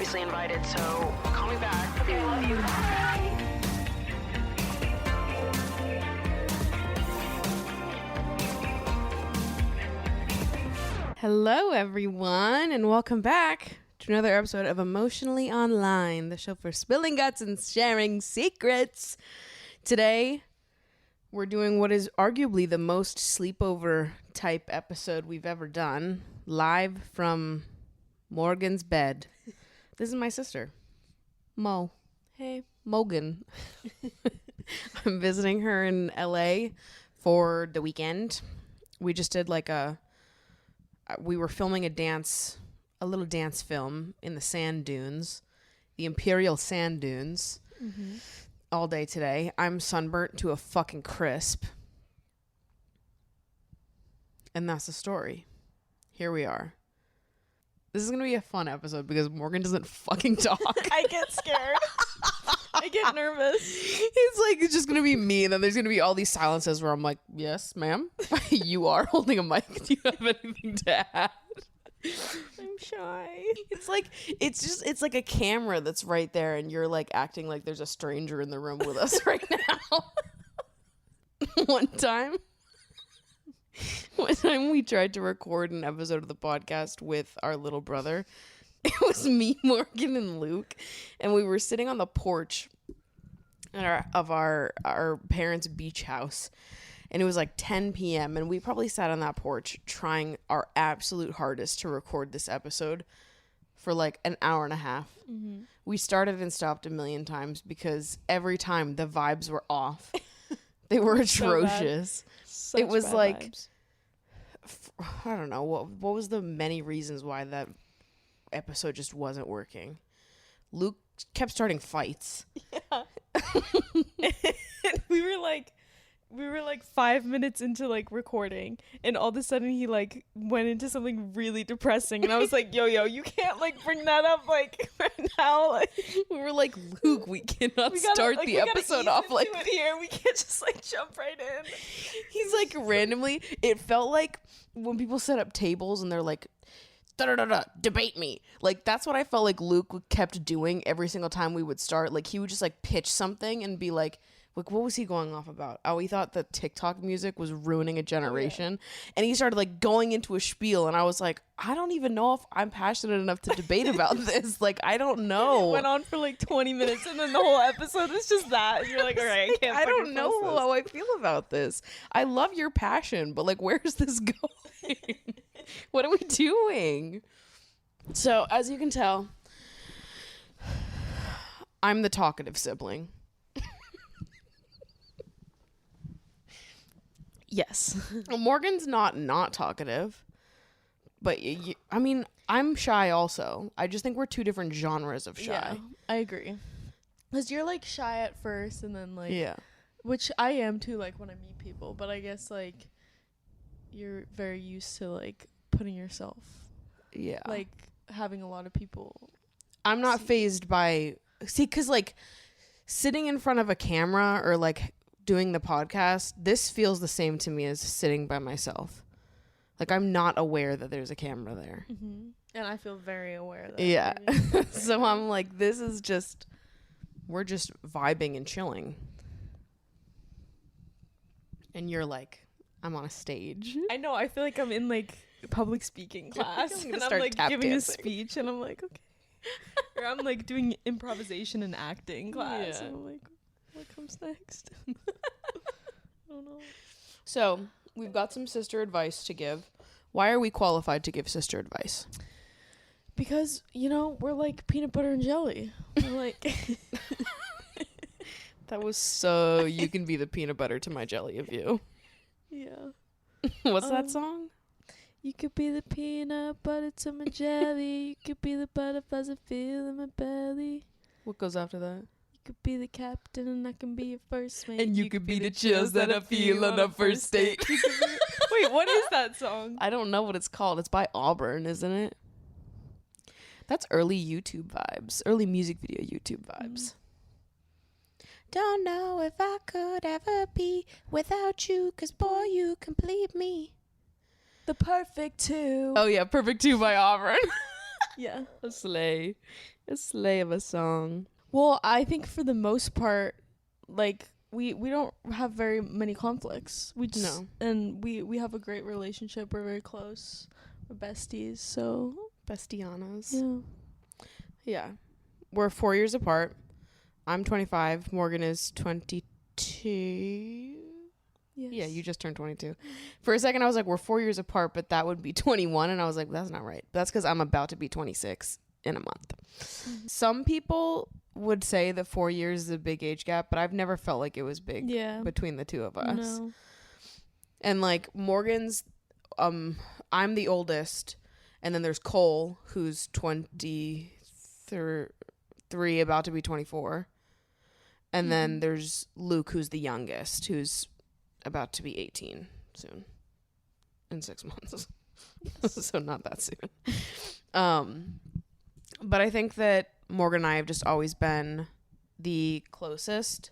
obviously invited, so call me back. Okay, I love you. Bye. Hello, everyone, and welcome back to another episode of Emotionally Online, the show for spilling guts and sharing secrets. Today, we're doing what is arguably the most sleepover type episode we've ever done, live from Morgan's bed. This is my sister, Mo. Hey. Morgan. I'm visiting her in LA for the weekend. We just did we were filming a little dance film in the sand dunes, the Imperial Sand Dunes, all day today. I'm sunburnt to a fucking crisp. And that's the story. Here we are. This is going to be a fun episode because Morgan doesn't fucking talk. I get scared. I get nervous. It's just going to be me, and then there's going to be all these silences where I'm like, yes, ma'am. You are holding a mic. Do you have anything to add? I'm shy. It's like a camera that's right there, and you're like acting like there's a stranger in the room with us right now. One time we tried to record an episode of the podcast with our little brother. It was me, Morgan, and Luke, and we were sitting on the porch of our parents' beach house, and it was like 10 p.m. and we probably sat on that porch trying our absolute hardest to record this episode for like an hour and a half. Mm-hmm. We started and stopped a million times because every time the vibes were off. They were atrocious. So it was like vibes. I don't know what was the many reasons why that episode just wasn't working. Luke kept starting fights. Yeah. And we were like 5 minutes into like recording, and all of a sudden he like went into something really depressing, and I was like, yo, you can't like bring that up like right now. Like, we were like, Luke, we cannot start the episode off like it here. We can't just like jump right in. He's like randomly, it felt like when people set up tables and they're like, da-da-da-da, debate me. Like, that's what I felt like Luke kept doing every single time we would start. Like, he would just like pitch something and be like, what was he going off about? Oh, he thought that TikTok music was ruining a generation. Yeah. And he started like going into a spiel, and I was like, I don't even know if I'm passionate enough to debate about this. Like, I don't know. It went on for like 20 minutes, and then the whole episode is just that. And you're like, all right, I don't know how I feel about this. I love your passion, but like, where's this going? What are we doing? So, as you can tell, I'm the talkative sibling. Yes. Morgan's not talkative, but I mean, I'm shy also. I just think we're two different genres of shy. Yeah, I agree. Because you're like shy at first, and then like, yeah, which I am too, like when I meet people, but I guess like you're very used to like putting yourself, yeah, like having a lot of people. I'm not fazed by, because like sitting in front of a camera or like doing the podcast, this feels the same to me as sitting by myself. Like, I'm not aware that there's a camera there. Mm-hmm. And I feel very aware that. Yeah. So I'm like, we're just vibing and chilling. And you're like, I'm on a stage. I know. I feel like I'm in like public speaking class, and I'm like giving a speech, and I'm like, okay. Or I'm like doing improvisation and acting class, and I'm like, what comes next? I don't know. So we've got some sister advice to give. Why are we qualified to give sister advice? Because, we're like peanut butter and jelly. We're like... That was so you can be the peanut butter to my jelly of you. Yeah. What's that song? You could be the peanut butter to my jelly. You could be the butterflies that feel in my belly. What goes after that? You could be the captain and I can be your first mate. And you could be the chills that I feel on a first date. Wait, what is that song? I don't know what it's called. It's by Auburn, isn't it? That's early YouTube vibes. Early music video YouTube vibes. Don't know if I could ever be without you, 'cause boy, you complete me. The Perfect Two. Oh yeah, Perfect Two by Auburn. Yeah. A slay. A slay of a song. Well, I think for the most part, like we don't have very many conflicts. We just No. and we have a great relationship. We're very close. We're besties. So Bestianas. yeah. Yeah. We're 4 years apart. I'm 25. Morgan is 22. Yes. Yeah, you just turned 22. For a second, I was like, we're 4 years apart, but that would be 21. And I was like, that's not right. That's because I'm about to be 26 in a month. Mm-hmm. Some people would say that 4 years is a big age gap, but I've never felt like it was big between the two of us. No. And like Morgan's, I'm the oldest. And then there's Cole, who's 23, about to be 24. And then there's Luke, who's the youngest, who's about to be 18 soon. In 6 months. So not that soon. But I think that Morgan and I have just always been the closest.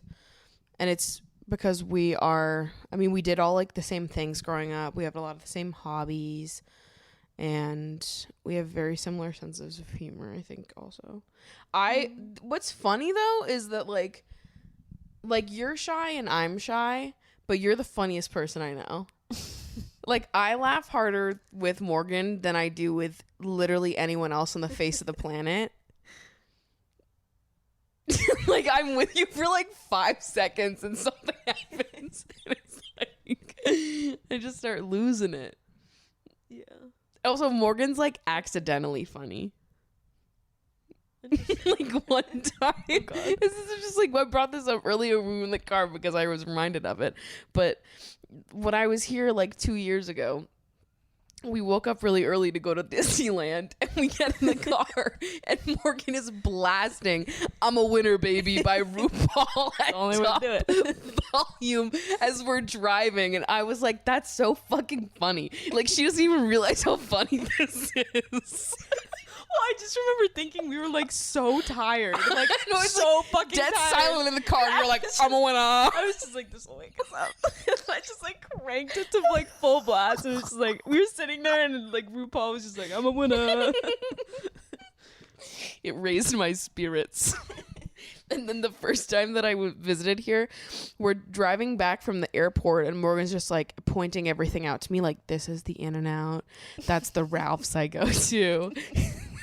And it's because we did all like the same things growing up. We have a lot of the same hobbies. And we have very similar senses of humor, I think, also. What's funny, though, is that, like, you're shy and I'm shy, but you're the funniest person I know. Like, I laugh harder with Morgan than I do with literally anyone else on the face of the planet. Like, I'm with you for, like, 5 seconds and something happens. And it's like, I just start losing it. Yeah. Also, Morgan's, like, accidentally funny. Like, one time. Oh, this is just, like, I brought this up earlier when we were in the car because I was reminded of it. But when I was here, like, 2 years ago, we woke up really early to go to Disneyland, and we get in the car, and Morgan is blasting "I'm a Winner, Baby" by RuPaul at Only way to top do it. volume as we're driving, and I was like, that's so fucking funny. Like, she doesn't even realize how funny this is. Well, I just remember thinking we were like so tired, like No, it's so like fucking dead tired. silent in the car, and you're like, "I'm a winner." I was just like, this will wake us up. I just like cranked it to like full blast, and it was just like we were sitting there, and like RuPaul was just like, "I'm a winner." It raised my spirits. And then the first time that I visited here, we're driving back from the airport, and Morgan's just like pointing everything out to me, like, this is the In-N-Out, that's the Ralph's I go to.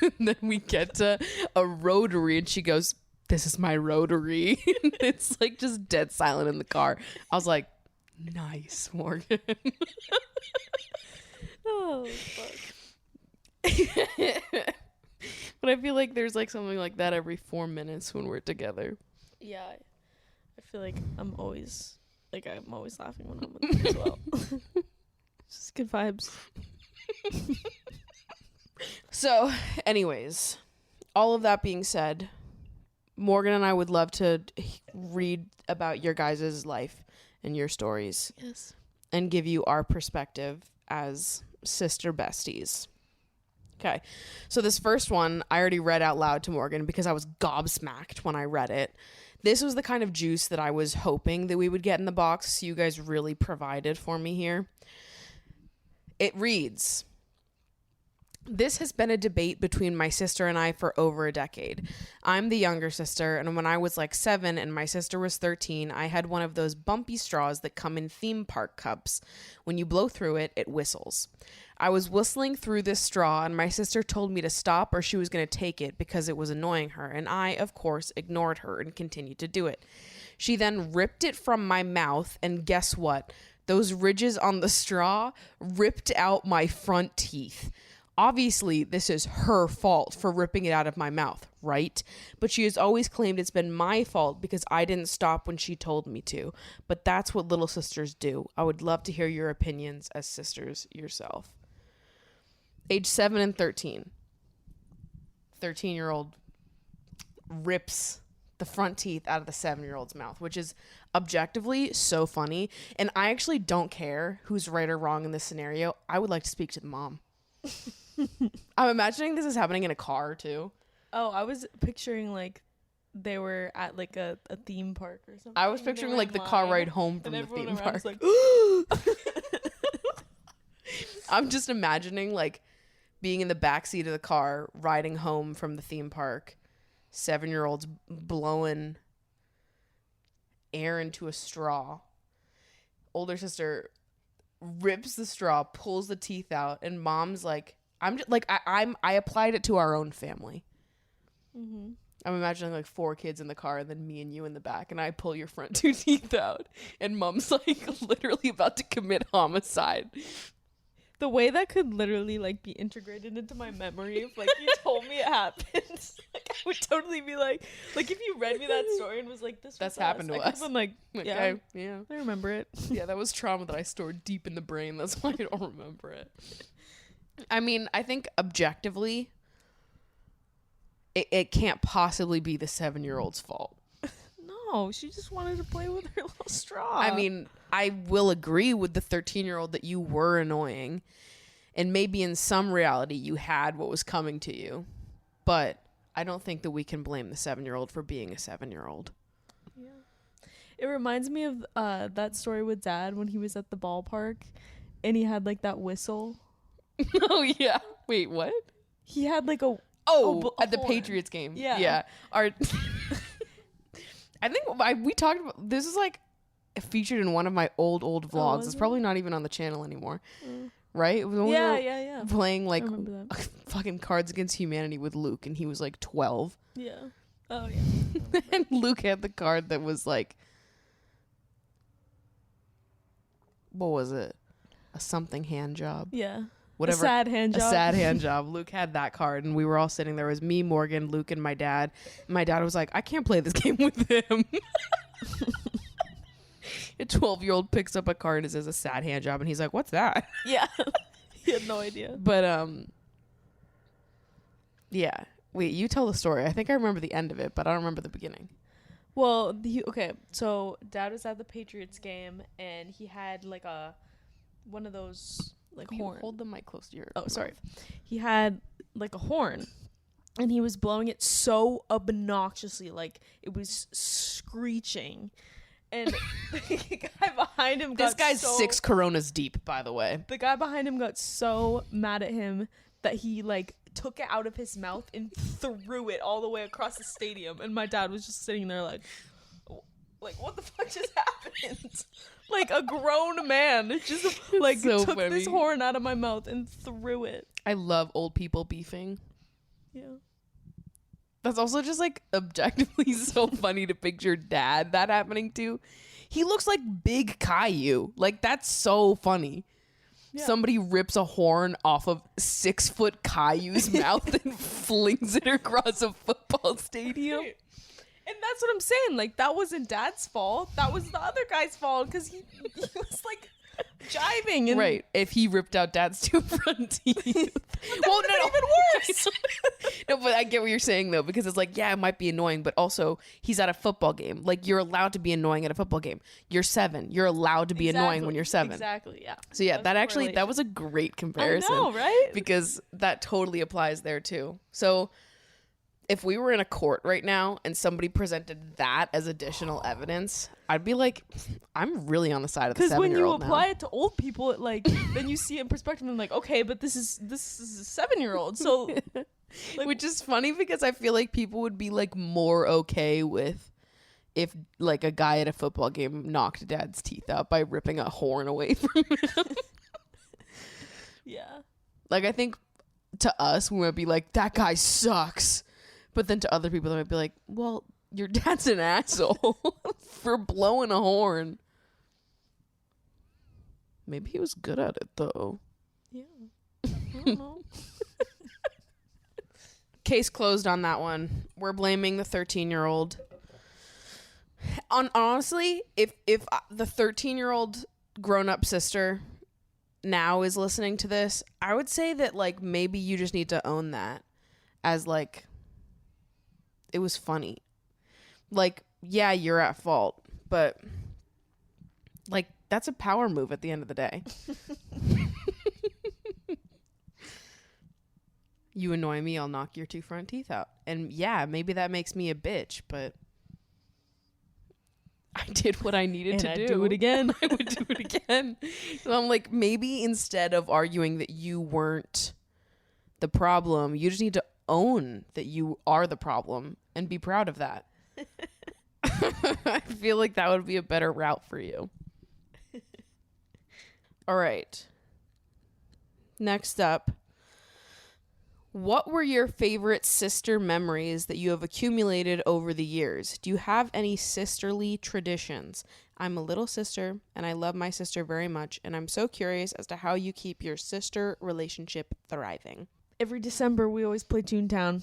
And then we get to a Rotary, and she goes, this is my Rotary. And it's like just dead silent in the car. I was like, nice, Morgan. Oh fuck. But I feel like there's like something like that every 4 minutes when we're together. Yeah, I feel like I'm always laughing when I'm with you as well. Just good vibes. So, anyways, all of that being said, Morgan and I would love to read about your guys' life and your stories. Yes. And give you our perspective as sister besties. Okay. So this first one, I already read out loud to Morgan because I was gobsmacked when I read it. This was the kind of juice that I was hoping that we would get in the box. You guys really provided for me here. It reads, this has been a debate between my sister and I for over a decade. I'm the younger sister, and when I was like 7 and my sister was 13, I had one of those bumpy straws that come in theme park cups. When you blow through it, it whistles. I was whistling through this straw, and my sister told me to stop or she was going to take it because it was annoying her, and I, of course, ignored her and continued to do it. She then ripped it from my mouth, and guess what? Those ridges on the straw ripped out my front teeth. Obviously, this is her fault for ripping it out of my mouth, right? But she has always claimed it's been my fault because I didn't stop when she told me to. But that's what little sisters do. I would love to hear your opinions as sisters yourself. Age 7 and 13. 13-year-old rips the front teeth out of the 7-year-old's mouth, which is objectively so funny. And I actually don't care who's right or wrong in this scenario. I would like to speak to the mom. I'm imagining this is happening in a car too. Oh, I was picturing like they were at like a theme park or something. I was picturing like the car ride home from the theme park. Like, I'm just imagining like being in the backseat of the car riding home from the theme park 7-year-old's blowing air into a straw. Older sister rips the straw, pulls the teeth out, and mom's like, I'm just like, I applied it to our own family. Mm-hmm. I'm imagining like 4 kids in the car and then me and you in the back, and I pull your front 2 teeth out, and mom's like literally about to commit homicide. The way that could literally like be integrated into my memory if like you told me it happened, like I would totally be like if you read me that story and was like, this That's was happened us, to I us. could've been like, Okay, yeah. I remember it. Yeah, that was trauma that I stored deep in the brain. That's why I don't remember it. I mean, I think objectively, it can't possibly be the 7-year-old's fault. No, she just wanted to play with her little straw. I mean, I will agree with the 13-year-old that you were annoying, and maybe in some reality you had what was coming to you, but I don't think that we can blame the 7-year-old for being a 7-year-old. Yeah. It reminds me of that story with Dad when he was at the ballpark and he had like that whistle. Oh yeah. Wait, what? He had like a at the horn. Patriots game. Yeah. Yeah. I think we talked about this is like featured in one of my old vlogs. was It's it? probably not even on the channel anymore. Right? It was when we were Yeah. playing like I remember that. fucking Cards Against Humanity with Luke, and he was like 12. Yeah. Oh yeah. And Luke had the card that was like, what was it? A something hand job. Yeah. Whatever. A sad hand job. A sad hand job. Luke had that card, and we were all sitting there. It was me, Morgan, Luke, and my dad. My dad was like, I can't play this game with him. A 12-year-old picks up a card and it says a sad hand job, and he's like, what's that? Yeah. He had no idea. But, yeah. Wait, you tell the story. I think I remember the end of it, but I don't remember the beginning. Well, okay, so Dad was at the Patriots game, and he had like one of those like Will you horn. hold the mic close to your Oh, sorry. mouth? He had like a horn, and he was blowing it so obnoxiously, like it was screeching. And the guy behind him This got guy's so, 6 Coronas deep, by the way. The guy behind him got so mad at him that he like took it out of his mouth and threw it all the way across the stadium. And my dad was just sitting there like what the fuck just happened? Like a grown man just like so took funny. this horn out of my mouth and threw it. I love old people beefing. Yeah. That's also just like objectively so funny to picture Dad that happening to. He looks like Big Caillou. Like, that's so funny. Yeah. Somebody rips a horn off of 6-foot Caillou's mouth and flings it across a football stadium. And that's what I'm saying. Like, that wasn't Dad's fault. That was the other guy's fault because he was like jiving. And Right. If he ripped out Dad's 2 front teeth. Well, no, even worse. No, but I get what you're saying, though, because it's like, yeah, it might be annoying, but also he's at a football game. Like, you're allowed to be annoying at a football game. You're 7. You're allowed to be annoying when you're 7. Exactly, yeah. So, yeah, That's that was a great comparison. I know, right? Because that totally applies there, too. So, if we were in a court right now and somebody presented that as additional evidence, I'd be like, I'm really on the side of the 7-year-old Because when you now. apply it to old people, it like then you see it in perspective and like, okay, but this is a 7-year-old, so like, Which is funny because I feel like people would be like more okay with if like a guy at a football game knocked Dad's teeth out by ripping a horn away from him. yeah. Like, I think to us we might be like, that guy sucks. But then to other people they might be like, well, your dad's an asshole for blowing a horn. Maybe he was good at it though. Yeah. I don't know. Case closed on that one. We're blaming the 13-year-old. Honestly, if the 13-year-old grown-up sister now is listening to this, I would say that like maybe you just need to own that as like it was funny. Like, yeah, you're at fault, but like that's a power move at the end of the day. You annoy me, I'll knock your 2 front teeth out. And yeah, maybe that makes me a bitch, but I did what I needed to do. I'd do it again. I would do it again. So I'm like, maybe instead of arguing that you weren't the problem, you just need to own that you are the problem and be proud of that. I feel like that would be a better route for you. All right. Next up, what were your favorite sister memories that you have accumulated over the years? Do you have any sisterly traditions? I'm a little sister, and I love my sister very much, and I'm so curious as to how you keep your sister relationship thriving. Every December, we always play Toontown.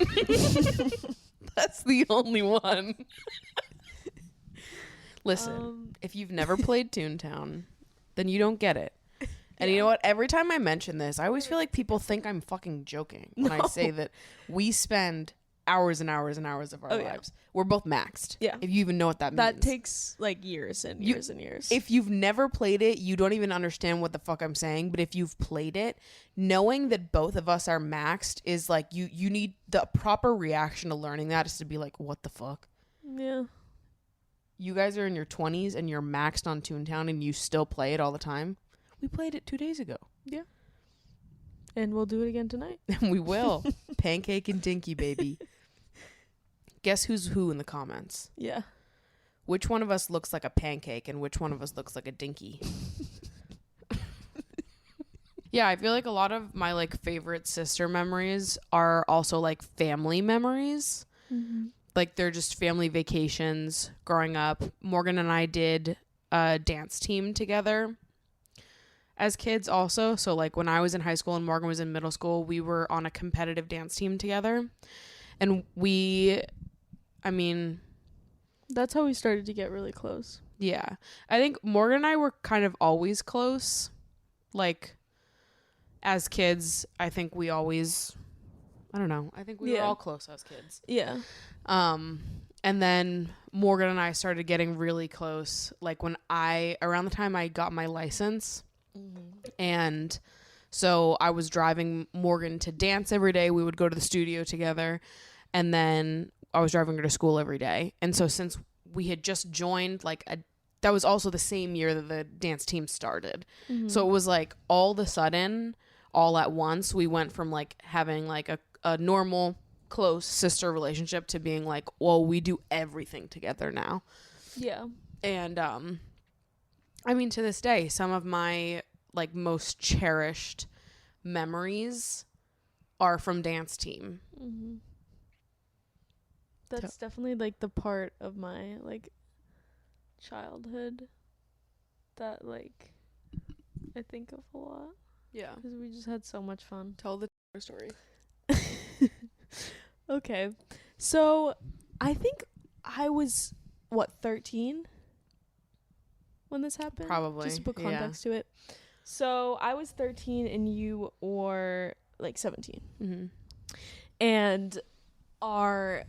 That's the only one. Listen, if you've never played Toontown, then you don't get it. And you know what? Every time I mention this, I always feel like people think I'm fucking joking when I say that we spend hours and hours and hours of our lives. We're both maxed. Yeah. If you even know what that means. That takes like years and years and years. If you've never played it, you don't even understand what the fuck I'm saying. But if you've played it, knowing that both of us are maxed is like you need the proper reaction to learning that is to be like, what the fuck? Yeah. You guys are in your 20s and you're maxed on Toontown and you still play it all the time. We played it 2 days ago. Yeah. And we'll do it again tonight. And we will. Pancake and Dinky, baby. Guess who's who in the comments? Yeah. Which one of us looks like a pancake and which one of us looks like a dinky? Yeah, I feel like a lot of my like favorite sister memories are also like family memories. Mm-hmm. Like they're just family vacations growing up. Morgan and I did a dance team together as kids also. So like when I was in high school and Morgan was in middle school, we were on a competitive dance team together. And that's how we started to get really close. Yeah. I think Morgan and I were kind of always close. Like as kids, I think we always, I don't know. I think we were all close as kids. Yeah. And then Morgan and I started getting really close. Like around the time I got my license. Mm-hmm. And so I was driving Morgan to dance every day. We would go to the studio together. And then I was driving her to school every day. And so since we had just joined, that was also the same year that the dance team started. Mm-hmm. So it was like all of a sudden, all at once, we went from like having like a normal close sister relationship to being like, well, we do everything together now. Yeah. And to this day, some of my like most cherished memories are from dance team. Mm-hmm. That's definitely like the part of my like childhood that like I think of a lot. Yeah. Because we just had so much fun. Tell the story. Okay. So I think I was 13 when this happened? Probably. Just to put context to it. So I was 13 and you were like 17. Mm-hmm. And our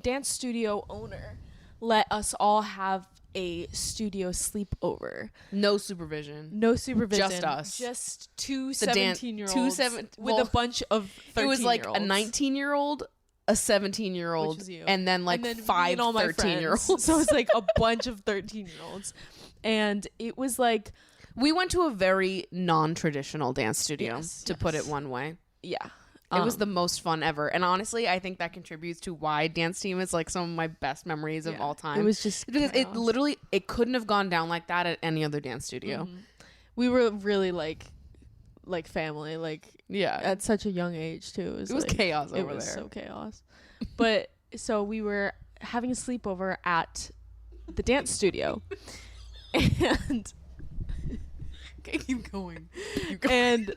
dance studio owner let us all have a studio sleepover. No supervision. Just us. Just two 17-year-olds with a bunch of 13-year-olds. It was like a 19-year-old, a 17-year-old, and then like 5 13-year-olds. So it's like a bunch of 13-year-olds. And it was like... We went to a very non-traditional dance studio, to put it one way. Yeah. It was the most fun ever. And honestly, I think that contributes to why dance team is like some of my best memories of all time. It was just because it couldn't have gone down like that at any other dance studio. Mm-hmm. We were really like family, at such a young age too. It was chaos over there. It was so chaos. But so we were having a sleepover at the dance studio. And okay, keep going. And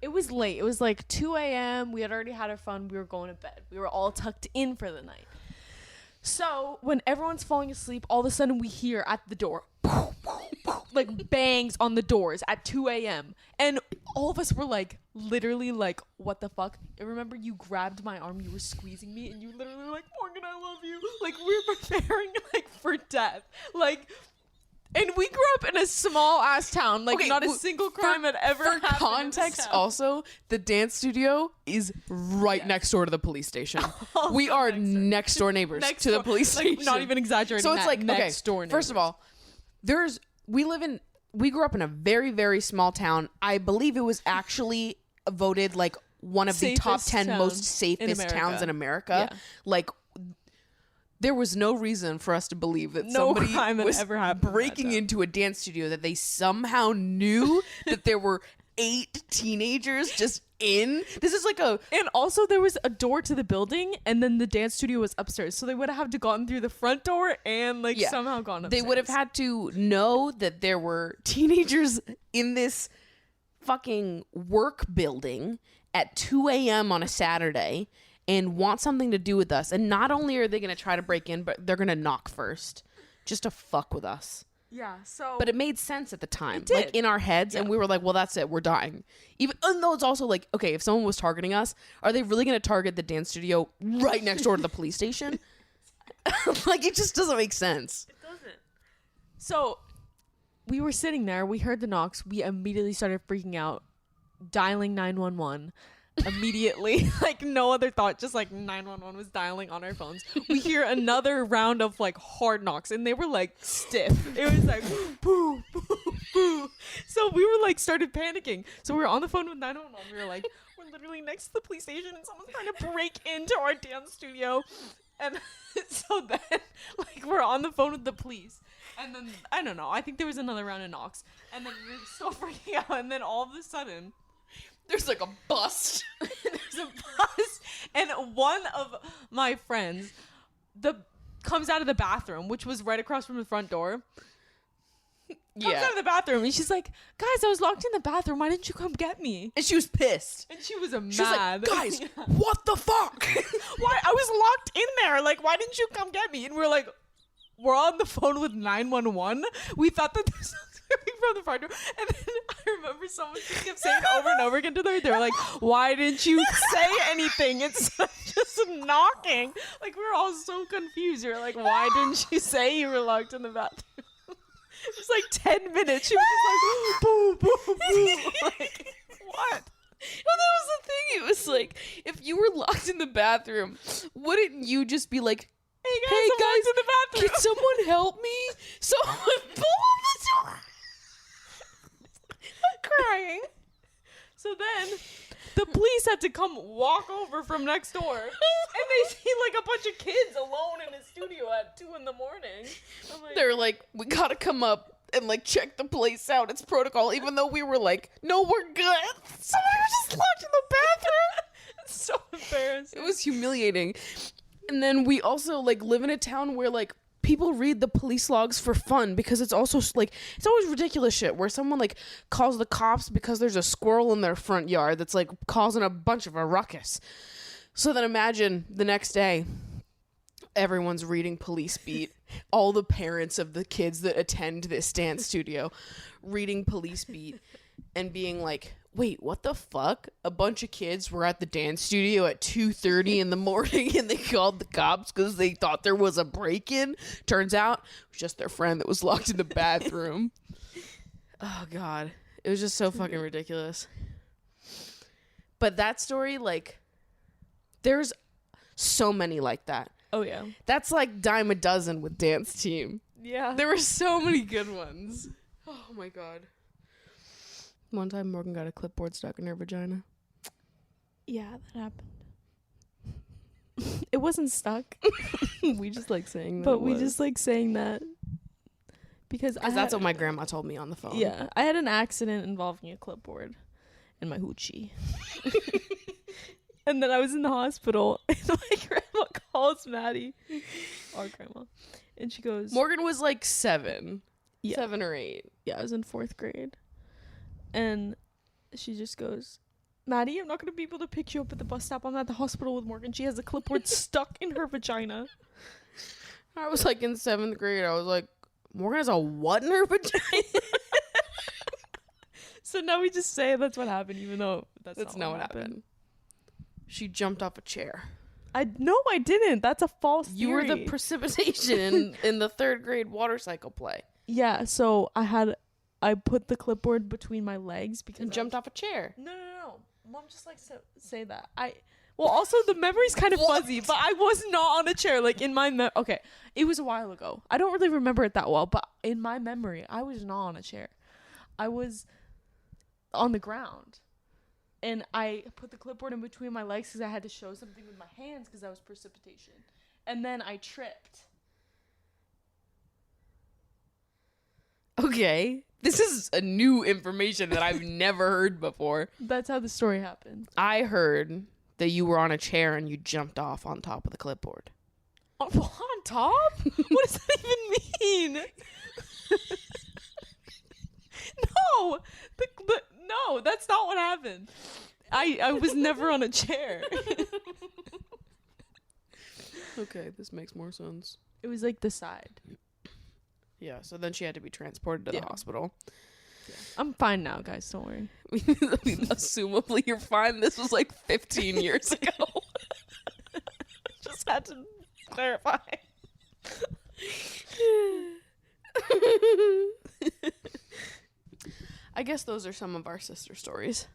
it was late. It was like 2 a.m. We had already had our fun. We were going to bed. We were all tucked in for the night. So when everyone's falling asleep, all of a sudden we hear at the door, like bangs on the doors at 2 a.m. And all of us were like, literally like, what the fuck? I remember you grabbed my arm, you were squeezing me, and you literally were like, Morgan, I love you. Like we were preparing like for death. Like... And we grew up in a small ass town. Like not a single crime had ever happened. For context, also, the dance studio is right next door to the police station. We are next door neighbors to the police station. Not even exaggerating. So it's like next door neighbors. First of all, we grew up in a very, very small town. I believe it was actually voted like one of the top Safest 10 town most in safest towns in America. Yeah. Like, there was no reason for us to believe that No somebody crime had was ever happened in that breaking town. into a dance studio that they somehow knew that there were 8 teenagers just in. This is like a And also there was a door to the building, and then the dance studio was upstairs. So they would have to gotten through the front door and like Yeah. somehow gone they upstairs. would have had to know that there were teenagers in this fucking work building at 2 a.m. on a Saturday and want something to do with us. And not only are they going to try to break in, but they're going to knock first just to fuck with us. Yeah, so But it made sense at the time, It did. like in our heads, and we were like, well, that's it, we're dying. Even though it's also like, okay, if someone was targeting us, are they really going to target the dance studio right next door to the police station? Like, it just doesn't make sense. So we were sitting there, we heard the knocks, we immediately started freaking out, dialing 911 immediately. Like no other thought, just like 911 was dialing on our phones. We hear another round of like hard knocks, and they were like stiff. It was like boo, boo, boo. So we were like started panicking. So we were on the phone with 911. We were like, we're literally next to the police station and someone's trying to break into our dance studio. And so then like we're on the phone with the police. And then, I don't know, I think there was another round of knocks. And then we were still freaking out. And then all of a sudden, There's like a bust. there's a bus. And one of my friends comes out of the bathroom, which was right across from the front door. Comes out of the bathroom. And she's like, guys, I was locked in the bathroom. Why didn't you come get me? And she was pissed. And she was mad. She was like, guys, what the fuck? Why? I was locked in there. Like, why didn't you come get me? And we're like, we're on the phone with 911. We thought that there was something from the front door. And then I remember someone just kept saying over and over again to her. They were like, why didn't you say anything instead of just knocking? Like, we were all so confused. We were like, why didn't you say you were locked in the bathroom? It was like 10 minutes. She was just like, boo, boo, boo. Like, what? Well, that was the thing. It was like, if you were locked in the bathroom, wouldn't you just be like, Hey guys, in the bathroom. can someone help me? Someone pull on the door. I'm crying. So then the police had to come walk over from next door, and they see like a bunch of kids alone in a studio at 2 a.m. I'm like, They're like, we gotta come up and like check the place out. It's protocol, even though we were like, no, we're good. Someone was just locked in the bathroom. it's so embarrassing. It was humiliating. And then we also like live in a town where like people read the police logs for fun, because it's also like, it's always ridiculous shit where someone like calls the cops because there's a squirrel in their front yard that's like causing a bunch of a ruckus. So then imagine the next day, everyone's reading Police Beat. All the parents of the kids that attend this dance studio reading Police Beat and being like, wait, what the fuck? A bunch of kids were at the dance studio at 2:30 in the morning and they called the cops because they thought there was a break-in. Turns out it was just their friend that was locked in the bathroom. Oh, God. It was just so fucking ridiculous. But that story, like, there's so many like that. Oh yeah, That's like dime a dozen with dance team. yeah. There were so many good ones. Oh, my God. One time Morgan got a clipboard stuck in her vagina. Yeah, that happened. It wasn't stuck, We just like saying that. but we just like saying that because that's what my grandma told me on the phone. Yeah, I had an accident involving a clipboard in my hoochie. And then I was in the hospital, and my grandma calls Maddie, our grandma, and she goes, Morgan was like 7. Yeah. 7 or 8. yeah, I was in 4th grade. And she just goes, Maddie, I'm not going to be able to pick you up at the bus stop. I'm at the hospital with Morgan. She has a clipboard stuck in her vagina. I was like in 7th grade. I was like, Morgan has a what in her vagina? So now we just say that's what happened, even though That's not what happened. She jumped off a chair. I didn't. That's a false theory. You were the precipitation in the 3rd grade water cycle play. Yeah, so I put the clipboard between my legs because And jumped off a chair. No. Mom just likes to say that. Well, also the memory's kind of fuzzy, but I was not on a chair. Like in my okay, it was a while ago. I don't really remember it that well, but in my memory, I was not on a chair. I was on the ground. and I put the clipboard in between my legs because I had to show something with my hands because that was precipitation. And then I tripped. Okay. This is a new information that I've never heard before. That's how the story happened. I heard that you were on a chair and you jumped off on top of the clipboard. On top? What does that even mean? No, no, that's not what happened. I was never on a chair. Okay, this makes more sense. It was like the side. Yeah, so then she had to be transported to the hospital. I'm fine now, guys. Don't worry. I mean, assumably you're fine. This was like 15 years ago. Just had to clarify. I guess those are some of our sister stories.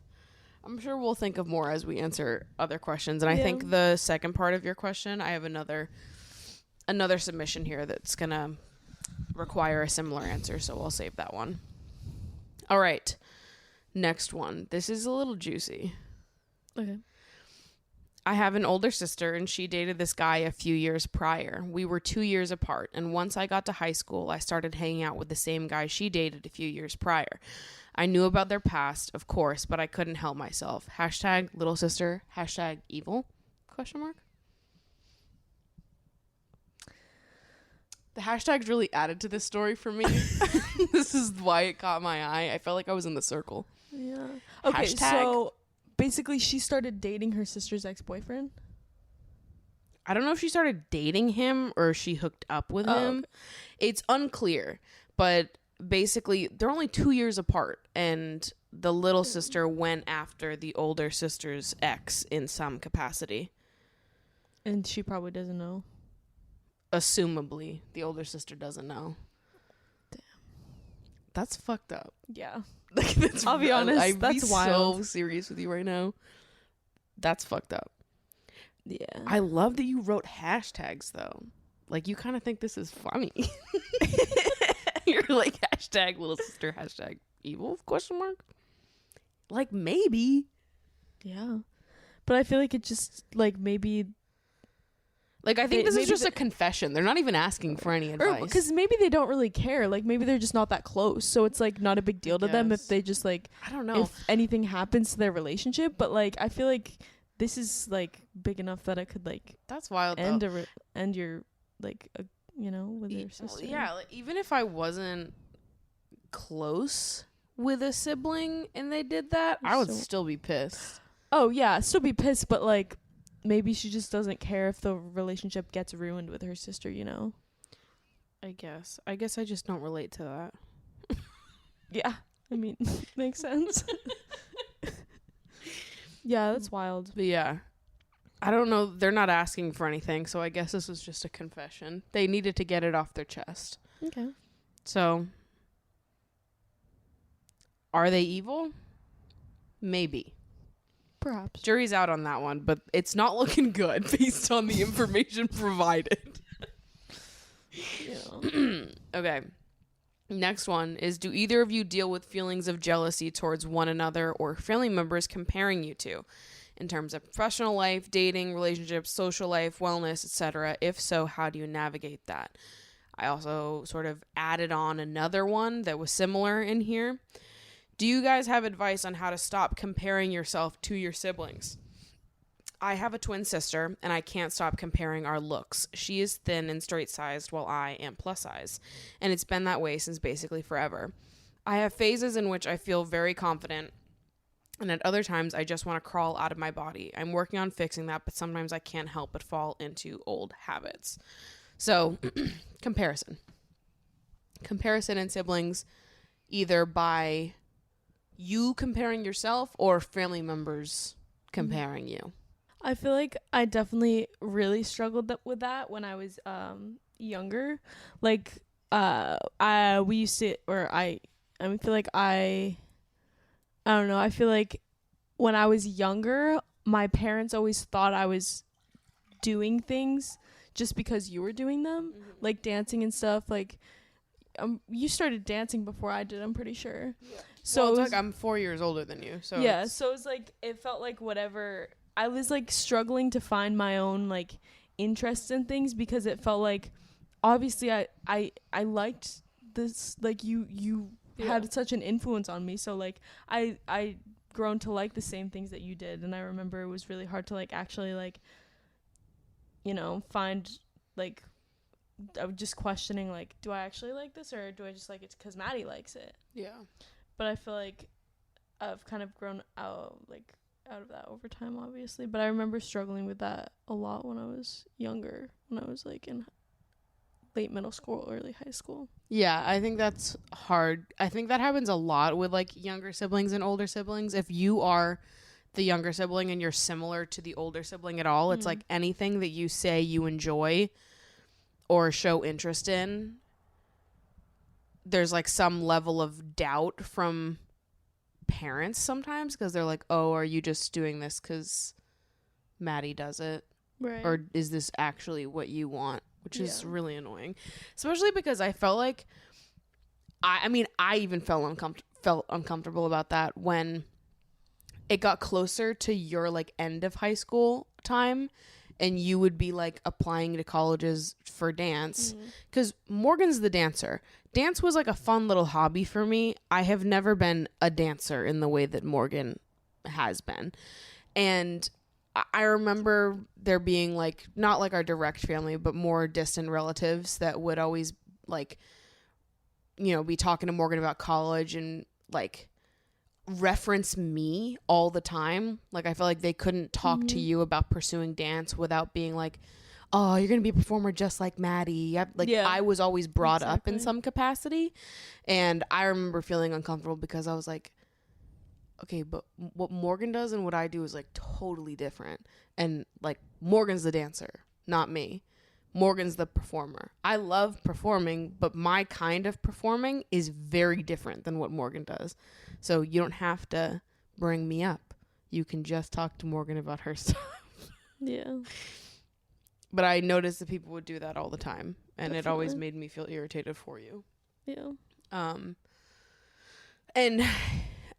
I'm sure we'll think of more as we answer other questions. And I think the second part of your question, I have another submission here that's going to require a similar answer, so we'll save that one. All right. Next one. This is a little juicy. Okay. I have an older sister, and she dated this guy a few years prior. We were 2 years apart, and once I got to high school, I started hanging out with the same guy she dated a few years prior. I knew about their past, of course, but I couldn't help myself. Hashtag little sister, hashtag evil, question mark. The hashtags really added to this story for me. This is why it caught my eye. I felt like I was in the circle. Yeah. Okay, so basically she started dating her sister's ex-boyfriend. I don't know if she started dating him or she hooked up with him. Okay. It's unclear, but basically they're only 2 years apart, and the little sister went after the older sister's ex in some capacity. And she probably doesn't know. Assumably, the older sister doesn't know. Damn. That's fucked up. Yeah. Like, that's, I'll be honest, I'd that's be wild. so serious with you right now. That's fucked up. Yeah. I love that you wrote hashtags, though. Like, you kind of think this is funny. You're like, hashtag little sister, hashtag evil, question mark? Like, maybe. Yeah. But I feel like it just, like, maybe... Like, I think this is maybe just a confession. They're not even asking for any advice. Because maybe they don't really care. Like, maybe they're just not that close. So it's, like, not a big deal to them if they just, like... I don't know. If anything happens to their relationship. But, like, I feel like this is, like, big enough that it could, like... That's wild, end though. end your, like, you know, with your sister. Yeah, like, even if I wasn't close with a sibling and they did that, I would still be pissed. Oh, yeah. Still be pissed, but, like... Maybe she just doesn't care if the relationship gets ruined with her sister, you know? I guess I just don't relate to that. Yeah. I mean, makes sense. Yeah, that's wild. But yeah, I don't know. They're not asking for anything, so I guess this was just a confession. They needed to get it off their chest. Okay. So, are they evil? Maybe. Perhaps. Jury's out on that one, but it's not looking good based on the information provided. Yeah. Okay. Next one is, do either of you deal with feelings of jealousy towards one another or family members comparing you to in terms of professional life, dating, relationships, social life, wellness, etc.? If so, how do you navigate that? I also sort of added on another one that was similar in here. Do you guys have advice on how to stop comparing yourself to your siblings? I have a twin sister, and I can't stop comparing our looks. She is thin and straight-sized, while I am plus-size, and it's been that way since basically forever. I have phases in which I feel very confident, and at other times I just want to crawl out of my body. I'm working on fixing that, but sometimes I can't help but fall into old habits. So, comparison. Comparison in siblings, either by you comparing yourself or family members comparing you. I feel like I definitely really struggled with that when I was younger. Like I feel like I don't know. I feel like when I was younger, my parents always thought I was doing things just because you were doing them, like dancing and stuff. Like you started dancing before I did, I'm pretty sure. Yeah. So Well, it it's was, like I'm 4 years older than you, so yeah, so it was like, it felt like whatever, I was like struggling to find my own like interests in things, because it felt like, obviously I liked this, like you had such an influence on me, so like I grown to like the same things that you did. And I remember it was really hard to like actually like, you know, find like, I was just questioning like, do I actually like this, or do I just like it because Maddie likes it? yeah. But I feel like I've kind of grown out of that over time, obviously. But I remember struggling with that a lot when I was younger, when I was like in late middle school, early high school. Yeah, I think that's hard. I think that happens a lot with like younger siblings and older siblings. If you are the younger sibling and you're similar to the older sibling at all, it's like anything that you say you enjoy or show interest in, there's like some level of doubt from parents sometimes, because they're like, oh, are you just doing this because Maddie does it? Right. Or is this actually what you want? Which is really annoying, especially because I felt like I mean I even felt uncomfortable about that when it got closer to your like end of high school time, and you would be like applying to colleges for dance, because Morgan's the dancer. Dance was like a fun little hobby for me. I have never been a dancer in the way that Morgan has been, and I remember there being like, not like our direct family, but more distant relatives that would always like, you know, be talking to Morgan about college and like reference me all the time. Like I felt like they couldn't talk to you about pursuing dance without being like, oh, you're going to be a performer just like Maddie. I was always brought up in some capacity. And I remember feeling uncomfortable because I was like, okay, but what Morgan does and what I do is like totally different. And like Morgan's the dancer, not me. Morgan's the performer. I love performing, but my kind of performing is very different than what Morgan does. So you don't have to bring me up. You can just talk to Morgan about her stuff. Yeah. But I noticed that people would do that all the time, and Definitely. It always made me feel irritated for you. Yeah. And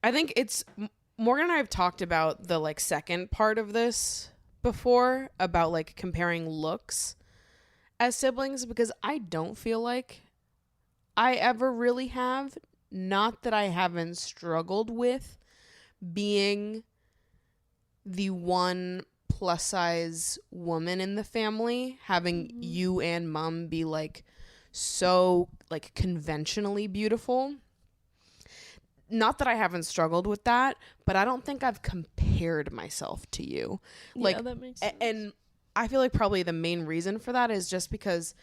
I think it's Morgan and I have talked about the like second part of this before, about like comparing looks as siblings, because I don't feel like I ever really have. Not that I haven't struggled with being the one plus size woman in the family, having you and mom be like so like conventionally beautiful. Not that I haven't struggled with that, but I don't think I've compared myself to you. Like, yeah, that makes sense. And I feel like probably the main reason for that is just because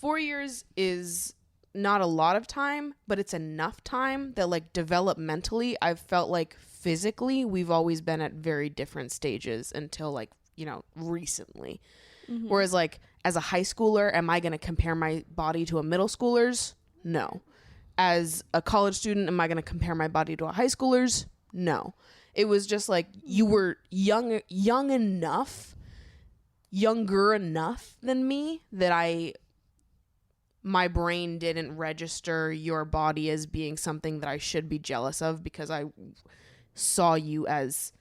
4 years is not a lot of time, but it's enough time that like developmentally, I've felt like physically we've always been at very different stages until like, you know, recently. Whereas like as a high schooler, am I going to compare my body to a middle schooler's? No. As a college student, am I going to compare my body to a high schooler's? No. It was just like you were younger enough than me that my brain didn't register your body as being something that I should be jealous of, because I saw you as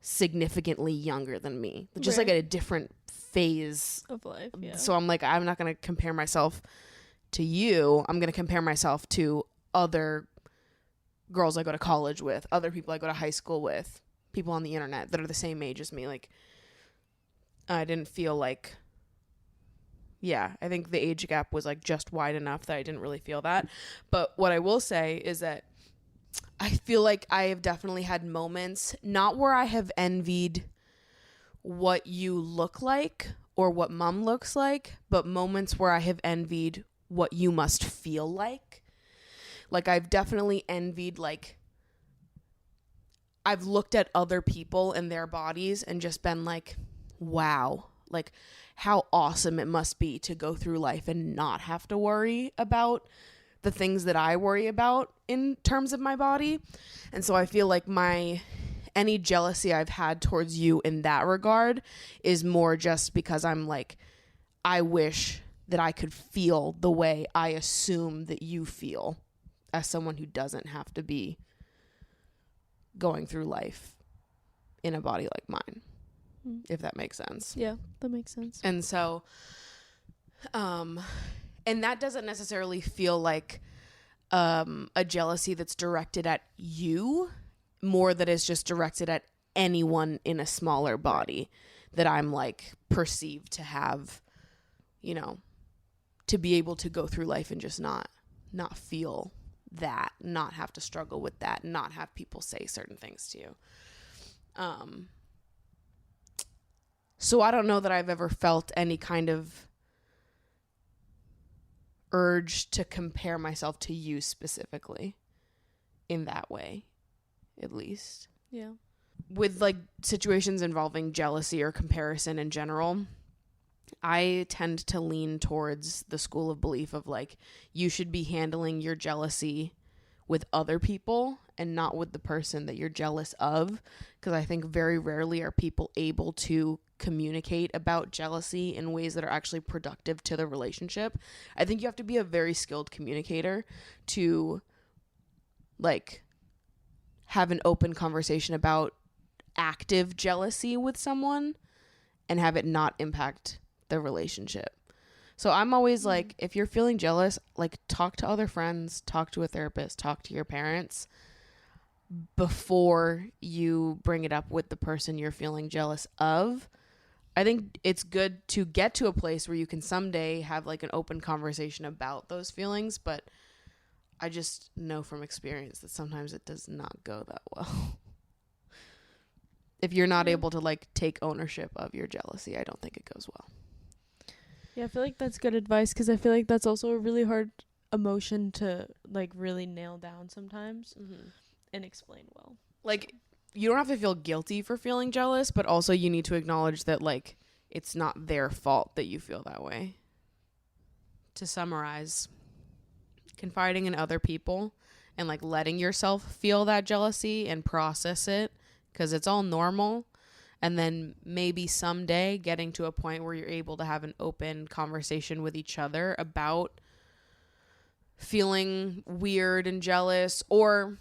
significantly younger than me, just like at a different phase of life. Yeah. So I'm like, I'm not going to compare myself to you. I'm going to compare myself to other girls I go to college with, other people I go to high school with, people on the internet that are the same age as me. Like, I didn't feel like, yeah, I think the age gap was like just wide enough that I didn't really feel that. But what I will say is that I feel like I have definitely had moments, not where I have envied what you look like or what mom looks like, but moments where I have envied what you must feel like. Like, I've definitely envied, like, I've looked at other people and their bodies and just been like, wow, like how awesome it must be to go through life and not have to worry about the things that I worry about in terms of my body. And so I feel like any jealousy I've had towards you in that regard is more just because I'm like, I wish that I could feel the way I assume that you feel as someone who doesn't have to be going through life in a body like mine, if that makes sense. Yeah, that makes sense. And so, and that doesn't necessarily feel like a jealousy that's directed at you, more that is just directed at anyone in a smaller body that I'm like perceived to have, you know, to be able to go through life and just not feel that, not have to struggle with that, not have people say certain things to you. So I don't know that I've ever felt any kind of urge to compare myself to you specifically in that way, at least. Yeah. With like situations involving jealousy or comparison in general, I tend to lean towards the school of belief of like, you should be handling your jealousy with other people and not with the person that you're jealous of, because I think very rarely are people able to communicate about jealousy in ways that are actually productive to the relationship. I think you have to be a very skilled communicator to like have an open conversation about active jealousy with someone and have it not impact the relationship. So I'm always like, if you're feeling jealous, like talk to other friends, talk to a therapist, talk to your parents before you bring it up with the person you're feeling jealous of. I think it's good to get to a place where you can someday have like an open conversation about those feelings, but I just know from experience that sometimes it does not go that well. If you're not able to like take ownership of your jealousy, I don't think it goes well. Yeah, I feel like that's good advice, because I feel like that's also a really hard emotion to like really nail down sometimes and explain well. Like, you don't have to feel guilty for feeling jealous, but also you need to acknowledge that like it's not their fault that you feel that way. To summarize, confiding in other people and like letting yourself feel that jealousy and process it, because it's all normal. And then maybe someday getting to a point where you're able to have an open conversation with each other about feeling weird and jealous, or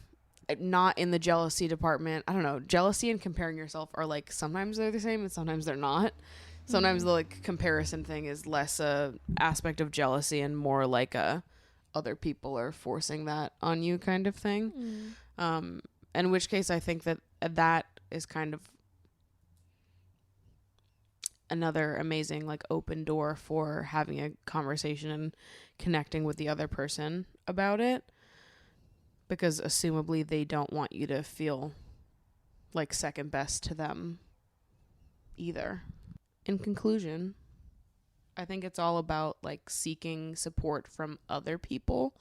not in the jealousy department. I don't know. Jealousy and comparing yourself are like, sometimes they're the same and sometimes they're not. Sometimes the like comparison thing is less a aspect of jealousy and more like a other people are forcing that on you kind of thing. In which case I think that is kind of another amazing like open door for having a conversation and connecting with the other person about it, because assumably they don't want you to feel like second best to them either. In conclusion, I think it's all about like seeking support from other people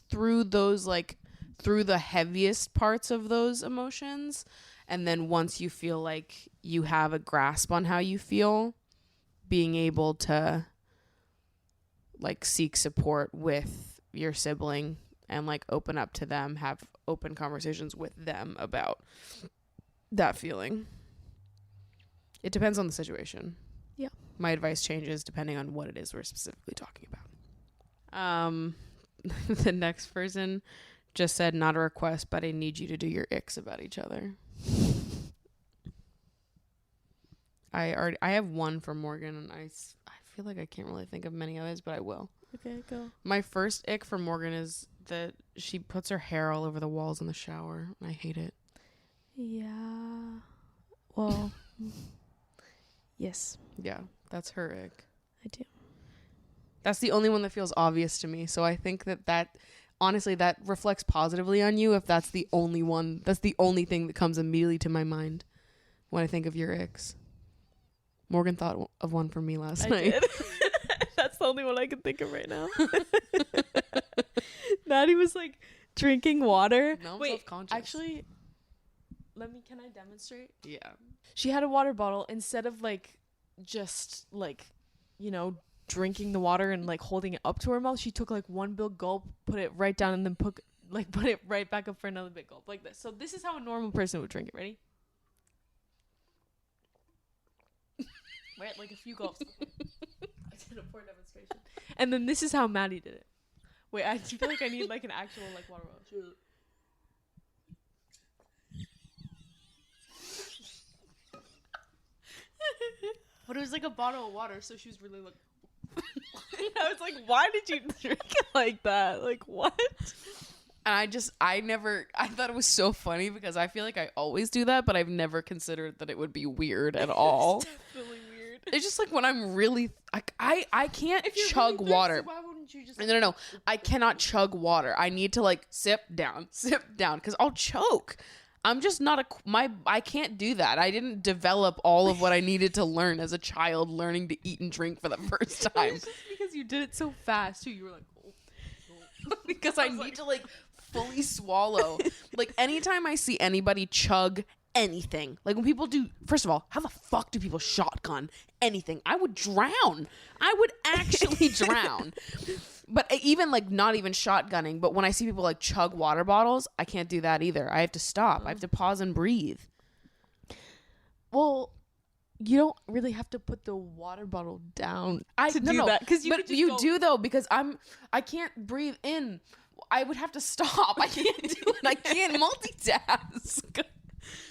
through those like through the heaviest parts of those emotions. And then once you feel like you have a grasp on how you feel, being able to like seek support with your sibling and like open up to them, have open conversations with them about that feeling. It depends on the situation. Yeah. My advice changes depending on what it is we're specifically talking about. The next person just said, not a request, but I need you to do your icks about each other. I have one for Morgan, and I feel like I can't really think of many others, but I will. Okay, go. My first ick for Morgan is that she puts her hair all over the walls in the shower, and I hate it. Yeah. Well, yes. Yeah, that's her ick. I do. That's the only one that feels obvious to me, so I think that honestly, that reflects positively on you if that's the only one. That's the only thing that comes immediately to my mind when I think of your icks. Morgan thought of one for me last night. Did. That's the only one I can think of right now. Maddie was like drinking water. Now I'm Wait, self-conscious. actually, can I demonstrate? Yeah. She had a water bottle. Instead of like just like, drinking the water and like holding it up to her mouth, she took like one big gulp, put it right down, and then put it right back up for another big gulp, like this. So this is how a normal person would drink it. Ready? Right, like a few gulps. I did a pour demonstration. And then this is how Maddie did it. Wait, I feel like I need like an actual like water bottle. But it was like a bottle of water, so she was really like. I was like, why did you drink it like that? Like, what? And I thought it was so funny because I feel like I always do that, but I've never considered that it would be weird at all. It's definitely weird. It's just like when I'm really, like, I can't If you're chug really thirsty, water. why wouldn't you just? No. I cannot chug water. I need to like sip down, because I'll choke. I'm just not I can't do that. I didn't develop all of what I needed to learn as a child learning to eat and drink for the first time. It's just because you did it so fast too. You were like, oh. Because I need to like fully swallow. Like anytime I see anybody chug anything, like when people do, first of all, how the fuck do people shotgun anything? I would drown. I would actually drown. But even like not even shotgunning, but when I see people like chug water bottles, I can't do that either. I have to stop. I have to pause and breathe. Well, you don't really have to put the water bottle down to do that, because you do though, because I can't breathe in. I would have to stop. I can't do it. I can't multitask.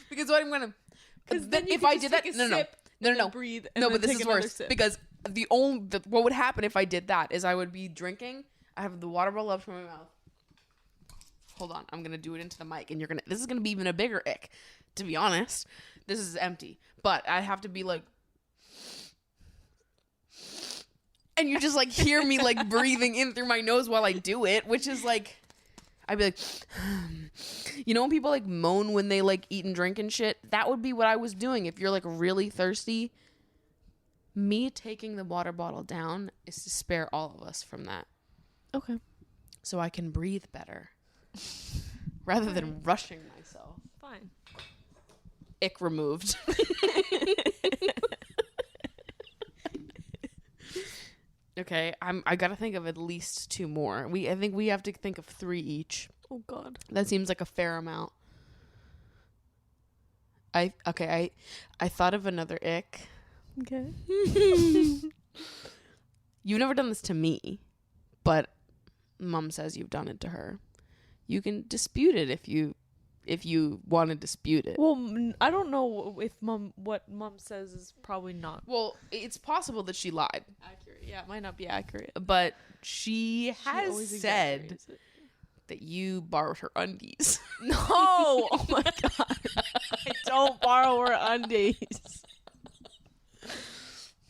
Because what I'm gonna, because then if I did that, no, breathe. No, but this is worse because what would happen if I did that is I would be drinking. I have the water bottle up from my mouth. Hold on, I'm gonna do it into the mic, and this is gonna be even a bigger ick. To be honest, this is empty, but I have to be like, and you just like hear me like breathing in through my nose while I do it, which is like, I'd be like, you know, when people like moan when they like eat and drink and shit, that would be what I was doing. If you're like really thirsty, me taking the water bottle down is to spare all of us from that. Okay. So I can breathe better rather than rushing myself. Fine. Ick removed. Okay, I gotta think of at least 2 more. I think we have to think of 3 each. Oh God. That seems like a fair amount. I thought of another ick. Okay. You've never done this to me, but Mom says you've done it to her. You can dispute it if you want to dispute it. Well, I don't know if what Mom says is probably not. Well, it's possible that she lied. Accurate. Yeah, it might not be accurate. But she has always said exaggerates it. that you borrowed her undies. No! Oh my God. I don't borrow her undies.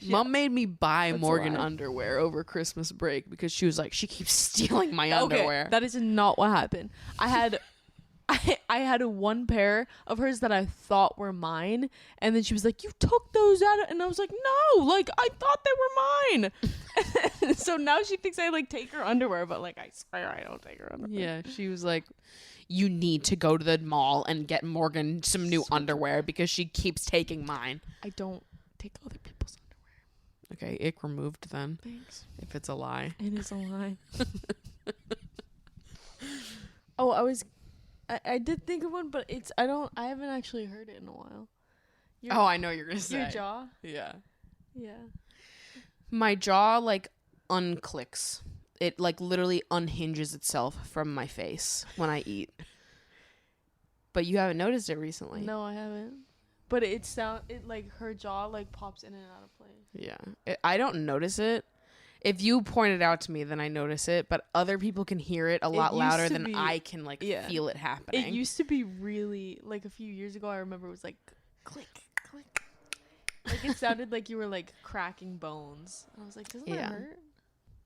Mom made me buy That's Morgan a lie. underwear over Christmas break because she was like, she keeps stealing my underwear. That is not what happened. I had one pair of hers that I thought were mine, and then she was like, "You took those out," and I was like, "No, like I thought they were mine." So now she thinks I like take her underwear, but like I swear I don't take her underwear. Yeah, she was like, you need to go to the mall and get Morgan some new underwear because she keeps taking mine. I don't take other people's underwear. Okay, ick removed then. Thanks. If it's a lie. It is a lie. I did think of one, but I haven't actually heard it in a while. I know you're gonna say Your jaw? Yeah. Yeah. My jaw like unclicks. It like literally unhinges itself from my face when I eat. But you haven't noticed it recently. No, I haven't. But it like her jaw like pops in and out of place. Yeah. I don't notice it. If you point it out to me, then I notice it. But other people can hear it a lot louder than I can like feel it happening. It used to be really like a few years ago. I remember it was like click, click. Like it sounded like you were like cracking bones. I was like, doesn't that hurt?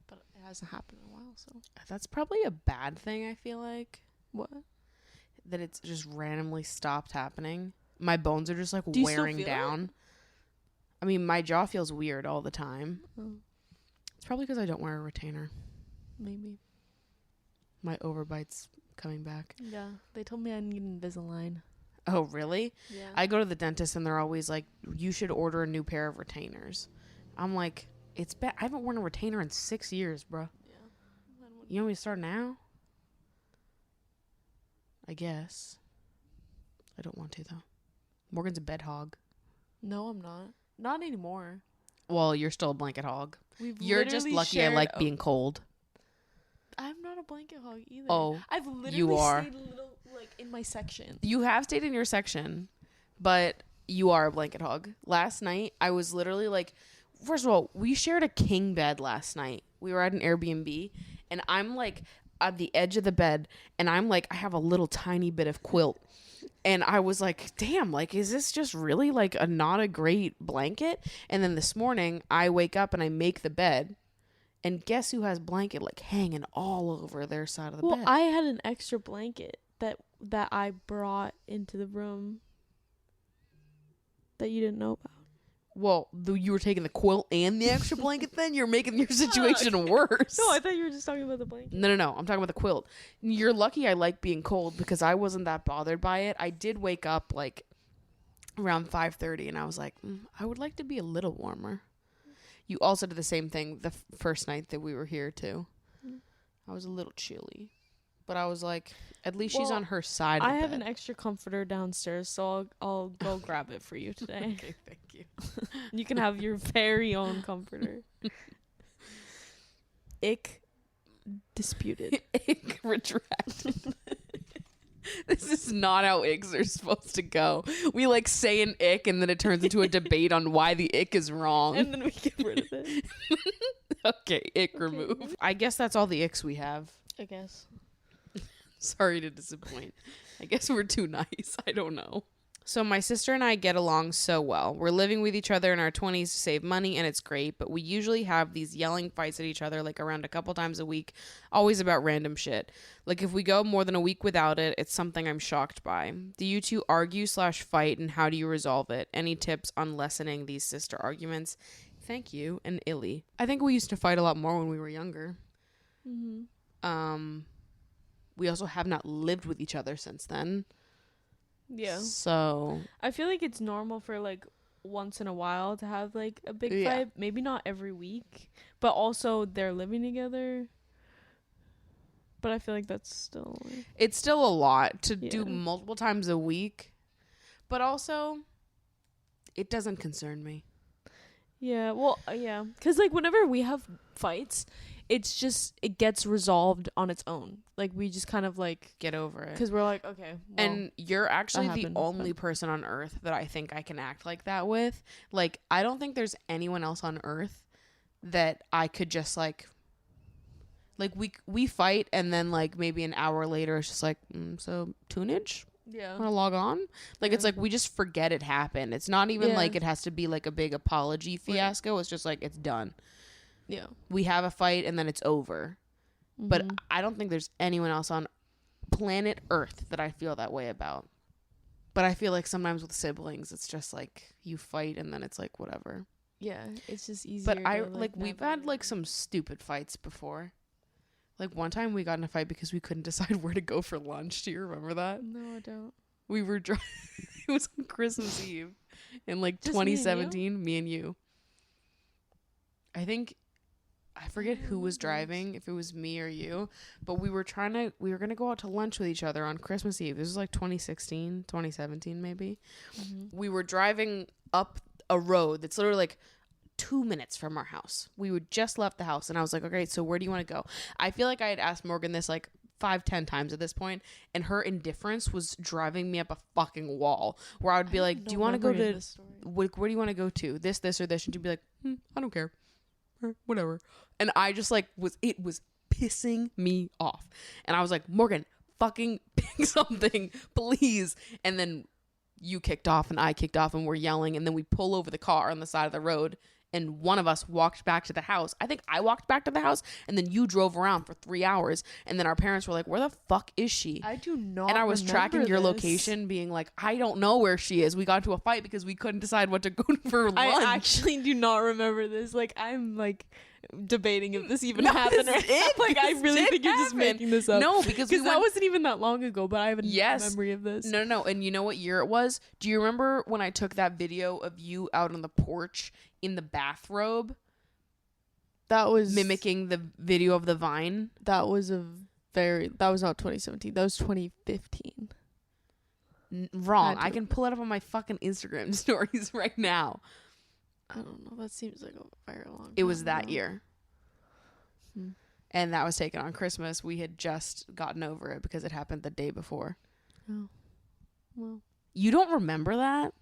But it hasn't happened in a while, so that's probably a bad thing. I feel like what? That it's just randomly stopped happening. My bones are just like Do you still wearing feel down. it? I mean, my jaw feels weird all the time. Oh. It's probably because I don't wear a retainer. Maybe. My overbite's coming back. Yeah, they told me I need Invisalign. Oh, really? Yeah. I go to the dentist and they're always like, you should order a new pair of retainers. I'm like, it's bad. I haven't worn a retainer in 6 years, bro. Yeah. You want me to start now? I guess. I don't want to, though. Morgan's a bed hog. No, I'm not. Not anymore. Well, you're still a blanket hog. We've You're just literally lucky I shared like being cold. I'm not a blanket hog either. Oh, I've literally you are. stayed a little like in my section. You have stayed in your section, but you are a blanket hog. Last night, I was literally like, first of all, we shared a king bed last night. We were at an Airbnb, and I'm like at the edge of the bed, and I'm like, I have a little tiny bit of quilt. And I was like, damn, like, is this just really like not a great blanket? And then this morning, I wake up and I make the bed. And guess who has blanket like hanging all over their side of the bed? Well, I had an extra blanket that I brought into the room that you didn't know about. Well, you were taking the quilt and the extra blanket then? You're making your situation worse. No, I thought you were just talking about the blanket. No. I'm talking about the quilt. You're lucky I like being cold because I wasn't that bothered by it. I did wake up like around 5:30 and I was like, I would like to be a little warmer. You also did the same thing the first night that we were here too. I was a little chilly. But I was like, at least she's on her side of the I have bed. an extra comforter downstairs, so I'll go grab it for you today. Okay, thank you. You can have your very own comforter. Ick disputed. Ick retracted. This is not how icks are supposed to go. We like say an ick and then it turns into a debate on why the ick is wrong. And then we get rid of it. Okay, ick remove. I guess that's all the icks we have. I guess. Sorry to disappoint. I guess we're too nice. I don't know. So my sister and I get along so well. We're living with each other in our 20s to save money, and it's great, but we usually have these yelling fights at each other like around a couple times a week, always about random shit. Like if we go more than a week without it, it's something I'm shocked by. Do you two argue/fight, and how do you resolve it? Any tips on lessening these sister arguments? Thank you, and Illy. I think we used to fight a lot more when we were younger. We also have not lived with each other since then. Yeah. So I feel like it's normal for like once in a while to have like a big fight. Maybe not every week, but also they're living together. But I feel like that's still it's still a lot to do multiple times a week. But also it doesn't concern me. Yeah, well, yeah. Because like whenever we have fights, it's just it gets resolved on its own. Like we just kind of like get over it because we're like, okay, well, and you're actually the only person on earth that I think I can act like that with. Like I don't think there's anyone else on earth that I could just like we fight and then like maybe an hour later it's just like so tunage. Yeah. Want to log on? Like it's like we just forget it happened. It's not even like it has to be like a big apology fiasco. Right. It's just like it's done. Yeah. We have a fight and then it's over. Mm-hmm. But I don't think there's anyone else on planet Earth that I feel that way about. But I feel like sometimes with siblings, it's just like you fight and then it's like whatever. Yeah, it's just easier. But I like we've had like some stupid fights before. Like one time we got in a fight because we couldn't decide where to go for lunch. Do you remember that? No, I don't. We were driving. It was on Christmas Eve in like just 2017. Me and you. I forget who was driving, if it was me or you, but we were going to go out to lunch with each other on Christmas Eve. This was like 2016, 2017 maybe. Mm-hmm. We were driving up a road that's literally like 2 minutes from our house. We would just left the house and I was like, okay, so where do you want to go? I feel like I had asked Morgan this like 5-10 times at this point, and her indifference was driving me up a fucking wall where I would be like, do you want to go to, where do you want to go to? This, or this? And she'd be like, I don't care. Or whatever. And I just like it was pissing me off. And I was like, Morgan, fucking pick something, please. And then you kicked off and I kicked off and we're yelling. And then we pull over the car on the side of the road. And one of us walked back to the house. I think I walked back to the house. And then you drove around for 3 hours. And then our parents were like, where the fuck is she? I do not. And I was tracking your location being like, I don't know where she is. We got into a fight because we couldn't decide what to go for lunch. I actually do not remember this. Like, I'm like debating if this even happened. Like, I really think you're just making this up. No, because that wasn't even that long ago, but I have a memory of this. No. And you know what year it was? Do you remember when I took that video of you out on the porch in the bathrobe? That was mimicking the video of the Vine. That was not 2017. That was 2015. Wrong. I can pull it up on my fucking Instagram stories right now. I don't know. That seems like a very long time. It was that ago. year. And that was taken on Christmas. We had just gotten over it because it happened the day before. Oh. Well, You don't remember that?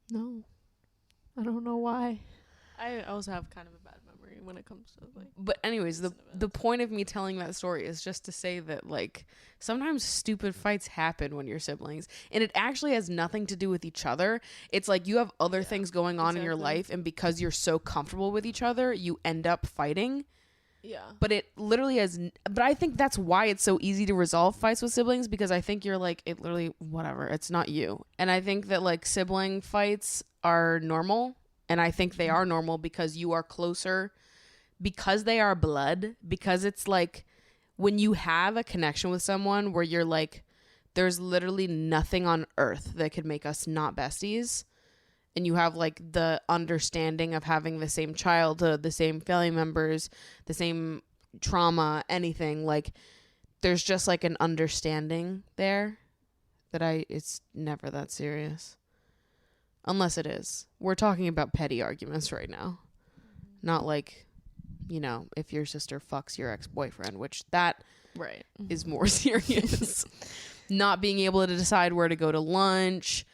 no. I don't know why. I also have kind of a bad memory when it comes to like. But anyways, the point of me telling that story is just to say that like sometimes stupid fights happen when you're siblings, and it actually has nothing to do with each other. It's like you have other things going on in your life, and because you're so comfortable with each other, you end up fighting. Yeah. But it literally has. But I think that's why it's so easy to resolve fights with siblings, because I think you're like, it literally, whatever, it's not you. And I think that like sibling fights are normal. And I think they are normal because you are closer, because they are blood, because it's like when you have a connection with someone where you're like, there's literally nothing on earth that could make us not besties. And you have like the understanding of having the same childhood, the same family members, the same trauma, anything. Like there's just like an understanding there that it's never that serious. Unless it is. We're talking about petty arguments right now. Not like, you know, if your sister fucks your ex-boyfriend, which that Right. is more serious. Not being able to decide where to go to lunch,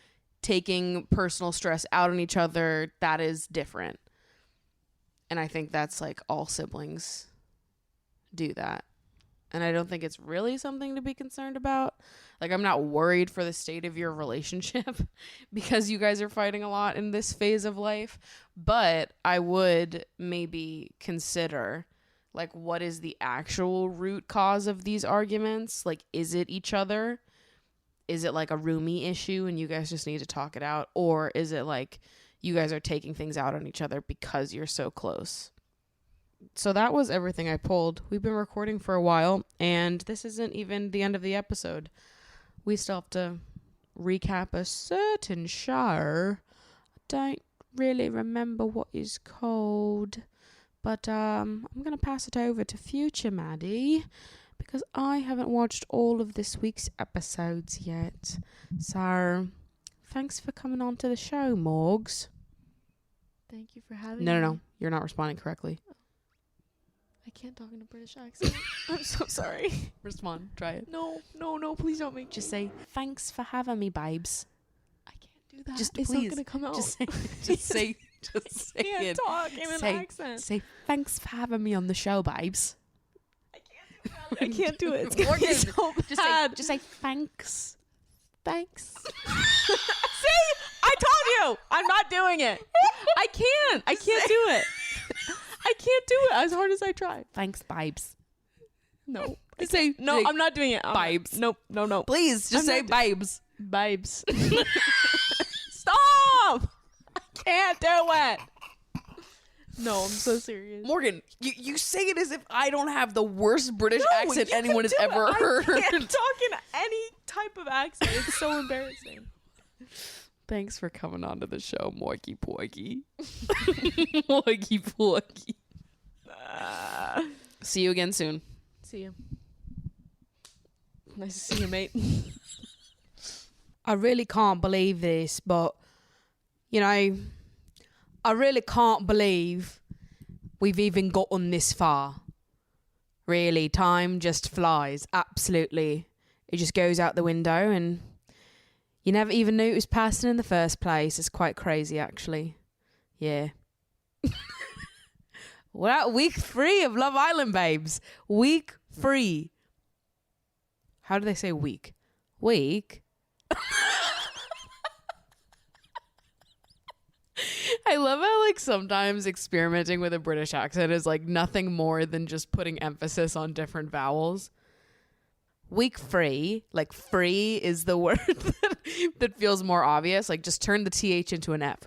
taking personal stress out on each other, that is different. And I think that's like all siblings do that. And I don't think it's really something to be concerned about. Like, I'm not worried for the state of your relationship because you guys are fighting a lot in this phase of life. But I would maybe consider, like, what is the actual root cause of these arguments? Like, is it each other? Is it like a roomie issue and you guys just need to talk it out? Or is it like you guys are taking things out on each other because you're so close? So that was everything I pulled. We've been recording for a while, and this isn't even the end of the episode. We still have to recap a certain show. I don't really remember what it's called, but I'm going to pass it over to future Maddie, because I haven't watched all of this week's episodes yet. So, thanks for coming on to the show, Morgs. Thank you for having me. No. You're not responding correctly. I can't talk in a British accent. I'm so sorry. Respond. Try it. No, please don't make Just say, thanks for having me, babes. I can't do that. Just it's please. not gonna come out. Just say I can't it. talk in an accent. Say, thanks for having me on the show, babes. I can't do it. It's gonna be Morgan, so bad. Just say thanks. Thanks. See? I told you. I'm not doing it. I can't. I can't do it. I can't do it as hard as I try. Thanks, babes. No. Say No, I'm not doing it. Babes. Nope. No. Please, just I'm say not babes. Babes. Stop! I can't do it. No, I'm so serious. Morgan, you say it as if I don't have the worst British accent you anyone can has do ever it. heard. I can't talk in any type of accent. It's so embarrassing. Thanks for coming on to the show, Morky Porky. Morky Porky. See you again soon. See you. Nice to see you, mate. I really can't believe this, but, you know, I really can't believe we've even gotten this far. Really, time just flies. Absolutely. It just goes out the window and you never even knew it was passing in the first place. It's quite crazy, actually. Yeah. We're at week 3 of Love Island, babes. Week 3. How do they say week? Week? I love how, like, sometimes experimenting with a British accent is, like, nothing more than just putting emphasis on different vowels. Week 3, like, free is the word that feels more obvious. Like, just turn the TH into an F.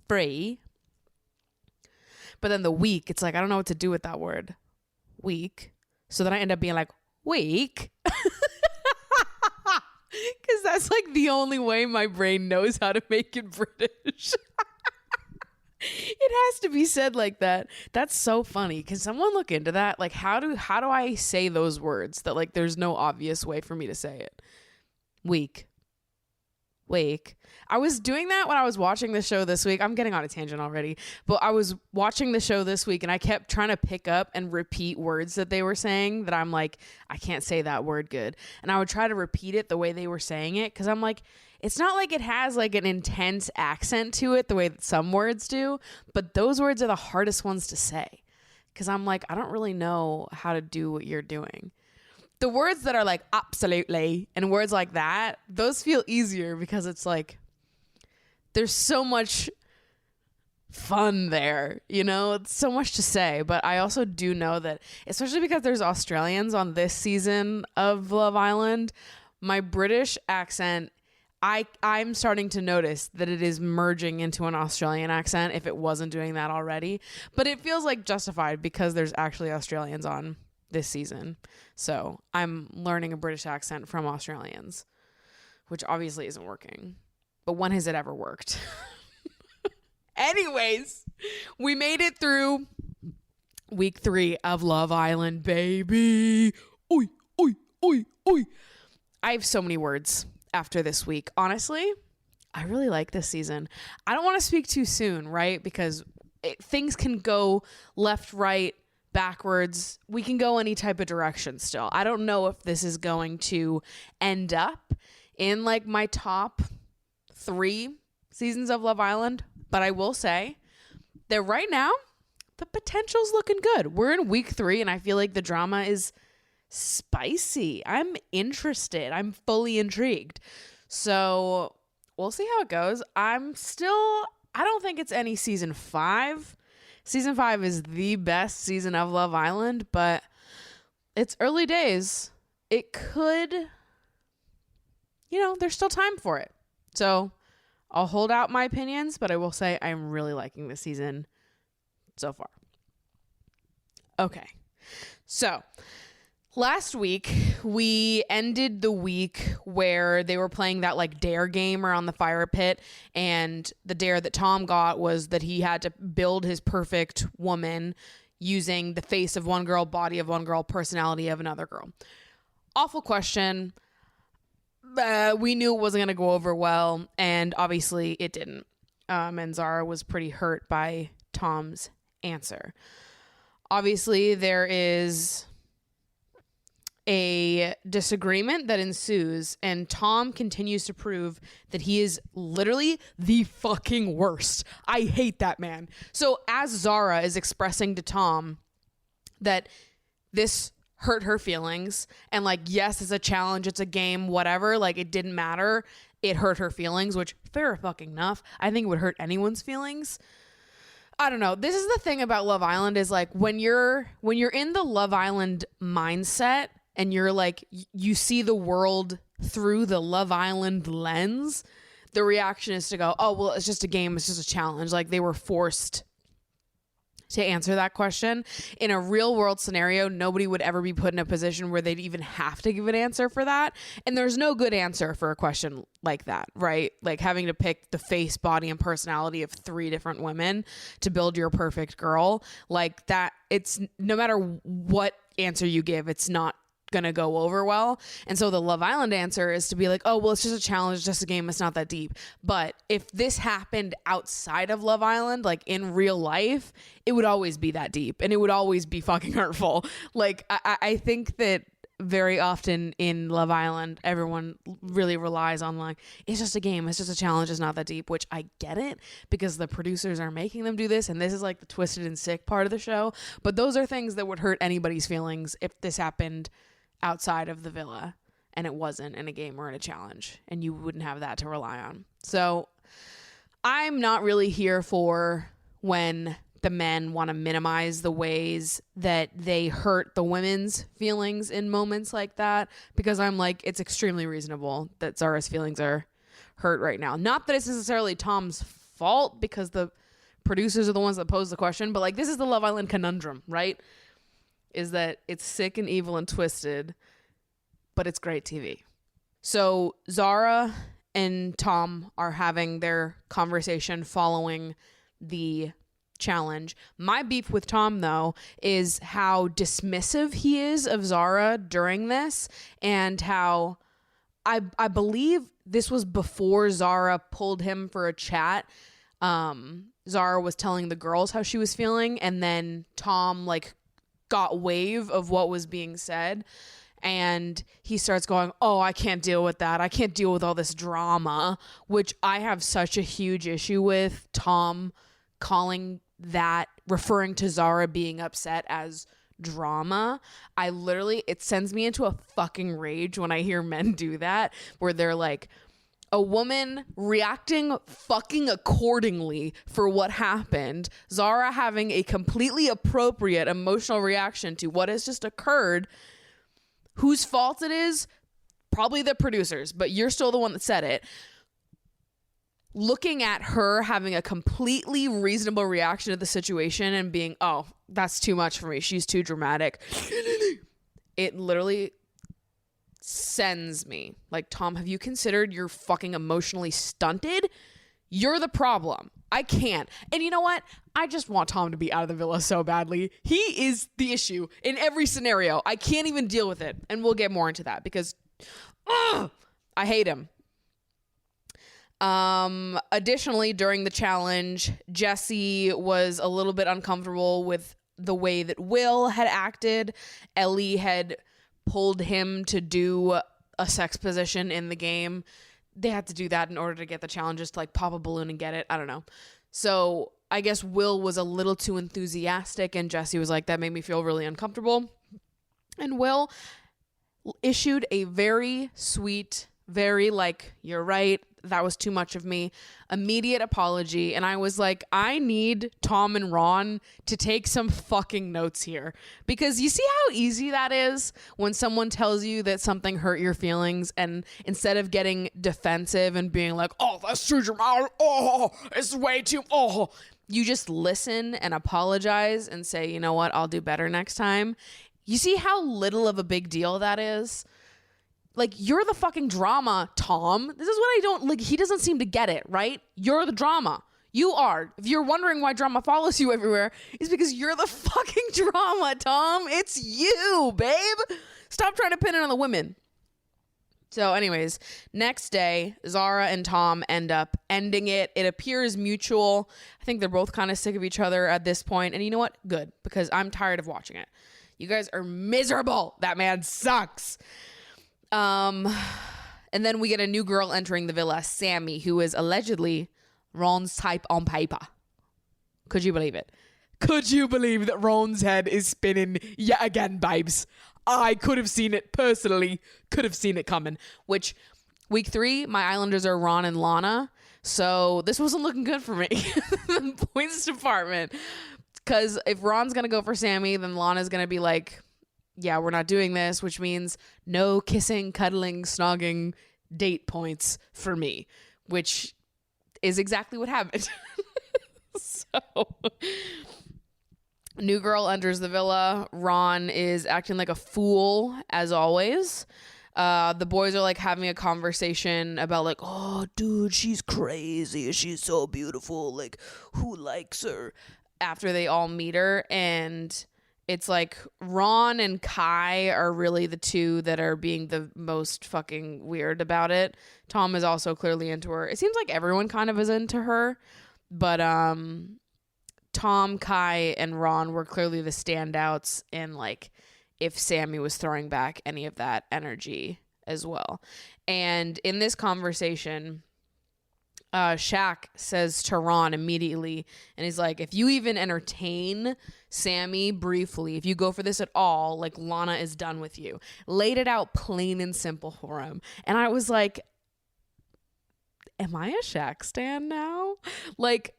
Free. But then the week, it's like, I don't know what to do with that word. Week. So then I end up being like, week. Because that's, like, the only way my brain knows how to make it British. It has to be said like that. That's so funny. Can someone look into that? Like, how do I say those words that, like, there's no obvious way for me to say it? Week. week. I was doing that when I was watching the show this week. I'm getting on a tangent already, but I was watching the show this week and I kept trying to pick up and repeat words that they were saying that I'm like, I can't say that word good. And I would try to repeat it the way they were saying it because I'm like, it's not like it has like an intense accent to it the way that some words do, but those words are the hardest ones to say because I'm like, I don't really know how to do what you're doing. The words that are like absolutely and words like that, those feel easier because it's like there's so much fun there, you know, it's so much to say. But I also do know that, especially because there's Australians on this season of Love Island, my British accent, I'm starting to notice that it is merging into an Australian accent if it wasn't doing that already. But it feels like justified because there's actually Australians on this season. So I'm learning a British accent from Australians, which obviously isn't working. But when has it ever worked? Anyways, we made it through week 3 of Love Island, baby. Oi, oi, oi, oi. I have so many words after this week. Honestly, I really like this season. I don't want to speak too soon, right? Because things can go left, right, backwards. We can go any type of direction still. I don't know if this is going to end up in like my top 3 seasons of Love Island, but I will say that right now the potential's looking good. We're in week 3 and I feel like the drama is spicy. I'm interested. I'm fully intrigued. So we'll see how it goes. I don't think it's any season 5. Season 5 is the best season of Love Island, but it's early days. It could, there's still time for it. So I'll hold out my opinions, but I will say I'm really liking this season so far. Okay. So last week, we ended the week where they were playing that like dare game around the fire pit. And the dare that Tom got was that he had to build his perfect woman using the face of one girl, body of one girl, personality of another girl. Awful question. We knew it wasn't going to go over well. And obviously it didn't. And Zara was pretty hurt by Tom's answer. Obviously there is a disagreement that ensues, and Tom continues to prove that he is literally the fucking worst. I hate that man. So as Zara is expressing to Tom that this hurt her feelings, and like, yes, it's a challenge, it's a game, whatever, like it didn't matter, it hurt her feelings, which fair fucking enough. I think it would hurt anyone's feelings. I don't know. This is the thing about Love Island is like when you're in the Love Island mindset, and you're like, you see the world through the Love Island lens, the reaction is to go, oh, well, it's just a game. It's just a challenge. Like they were forced to answer that question. In a real world scenario, nobody would ever be put in a position where they'd even have to give an answer for that. And there's no good answer for a question like that, right? Like having to pick the face, body, and personality of 3 different women to build your perfect girl. Like that, it's no matter what answer you give, it's not gonna go over well. And so the Love Island answer is to be like, oh, well, it's just a challenge, just a game, it's not that deep. But if this happened outside of Love Island, like in real life, it would always be that deep and it would always be fucking hurtful. Like I think that very often in Love Island, everyone really relies on like, it's just a game, it's just a challenge, it's not that deep, which I get it because the producers are making them do this and this is like the twisted and sick part of the show. But those are things that would hurt anybody's feelings if this happened outside of the villa and it wasn't in a game or in a challenge, and you wouldn't have that to rely on. So I'm not really here for when the men want to minimize the ways that they hurt the women's feelings in moments like that, because I'm like, it's extremely reasonable that Zara's feelings are hurt right now. Not that it's necessarily Tom's fault because the producers are the ones that pose the question, but like this is the Love Island conundrum, right? Is that it's sick and evil and twisted, but it's great TV. So Zara and Tom are having their conversation following the challenge. My beef with Tom, though, is how dismissive he is of Zara during this, and how I believe this was before Zara pulled him for a chat. Zara was telling the girls how she was feeling, and then Tom like got wave of what was being said, and he starts going, oh, I can't deal with that. I can't deal with all this drama, which I have such a huge issue with. Tom calling that, referring to Zara being upset as drama. It sends me into a fucking rage when I hear men do that, where they're like, a woman reacting fucking accordingly for what happened, Zara having a completely appropriate emotional reaction to what has just occurred. Whose fault it is? Probably the producers, but you're still the one that said it. Looking at her having a completely reasonable reaction to the situation and being, oh, that's too much for me. She's too dramatic. It literally sends me. Like, Tom, have you considered you're fucking emotionally stunted? You're the problem. I can't. And you know what? I just want Tom to be out of the villa so badly. He is the issue in every scenario. I can't even deal with it. And we'll get more into that because I hate him. Additionally, during the challenge, Jesse was a little bit uncomfortable with the way that Will had acted. Ellie had pulled him to do a sex position in the game. They had to do that in order to get the challenges to like pop a balloon and get it. I don't know. So I guess Will was a little too enthusiastic, and Jesse was like, that made me feel really uncomfortable. And Will issued a very sweet, very like, you're right, that was too much of me, immediate apology. And I was like, I need Tom and Ron to take some fucking notes here, because you see how easy that is when someone tells you that something hurt your feelings, and instead of getting defensive and being like, oh, that's too dramatic, oh, it's way too, oh, you just listen and apologize and say, you know what, I'll do better next time. You see how little of a big deal that is? Like, you're the fucking drama, Tom. This is what I don't, like, he doesn't seem to get it, right? You're the drama. You are. If you're wondering why drama follows you everywhere, it's because you're the fucking drama, Tom. It's you, babe. Stop trying to pin it on the women. So anyways, next day, Zara and Tom end up ending it. It appears mutual. I think they're both kind of sick of each other at this point. And you know what? Good, because I'm tired of watching it. You guys are miserable. That man sucks. And then we get a new girl entering the villa, Sammy, who is allegedly Ron's type on paper. Could you believe it? Could you believe that Ron's head is spinning yet again, babes? I could have seen it personally, could have seen it coming. Which, week 3, my Islanders are Ron and Lana. So this wasn't looking good for me. The points department. Because if Ron's going to go for Sammy, then Lana's going to be like, yeah, we're not doing this, which means no kissing, cuddling, snogging, date points for me, which is exactly what happened. So, new girl enters the villa. Ron is acting like a fool, as always. The boys are like having a conversation about like, oh, dude, she's crazy. She's so beautiful. Like, who likes her? After they all meet her, and it's like Ron and Kai are really the two that are being the most fucking weird about it. Tom is also clearly into her. It seems like everyone kind of is into her, but Tom, Kai, and Ron were clearly the standouts in like if Sammy was throwing back any of that energy as well. And in this conversation, Shaq says to Ron immediately, and he's like, if you even entertain Sammy briefly, if you go for this at all, like, Lana is done with you. Laid it out plain and simple for him. And I was like, am I a Shaq stan now? Like,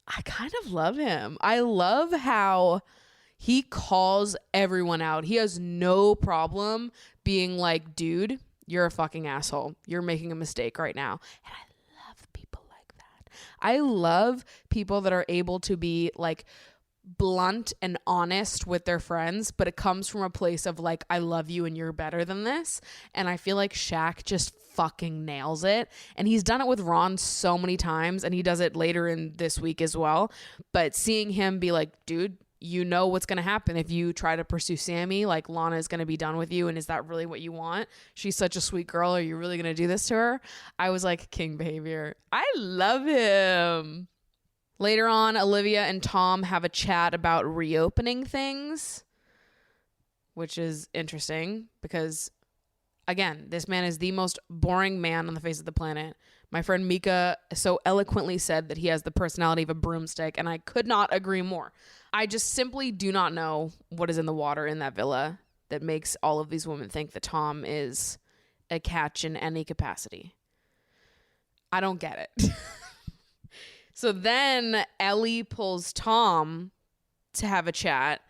I kind of love him. I love how he calls everyone out. He has no problem being like, dude, you're a fucking asshole. You're making a mistake right now. And I love people that are able to be like blunt and honest with their friends, but it comes from a place of like, I love you and you're better than this. And I feel like Shaq just fucking nails it. And he's done it with Ron so many times, and he does it later in this week as well. But seeing him be like, dude, you know what's going to happen if you try to pursue Sammy. Like, Lana is going to be done with you, and is that really what you want? She's such a sweet girl. Are you really going to do this to her? I was like, king behavior. I love him. Later on, Olivia and Tom have a chat about reopening things, which is interesting because, again, this man is the most boring man on the face of the planet. My friend Mika so eloquently said that he has the personality of a broomstick, and I could not agree more. I just simply do not know what is in the water in that villa that makes all of these women think that Tom is a catch in any capacity. I don't get it. So then Ellie pulls Tom to have a chat,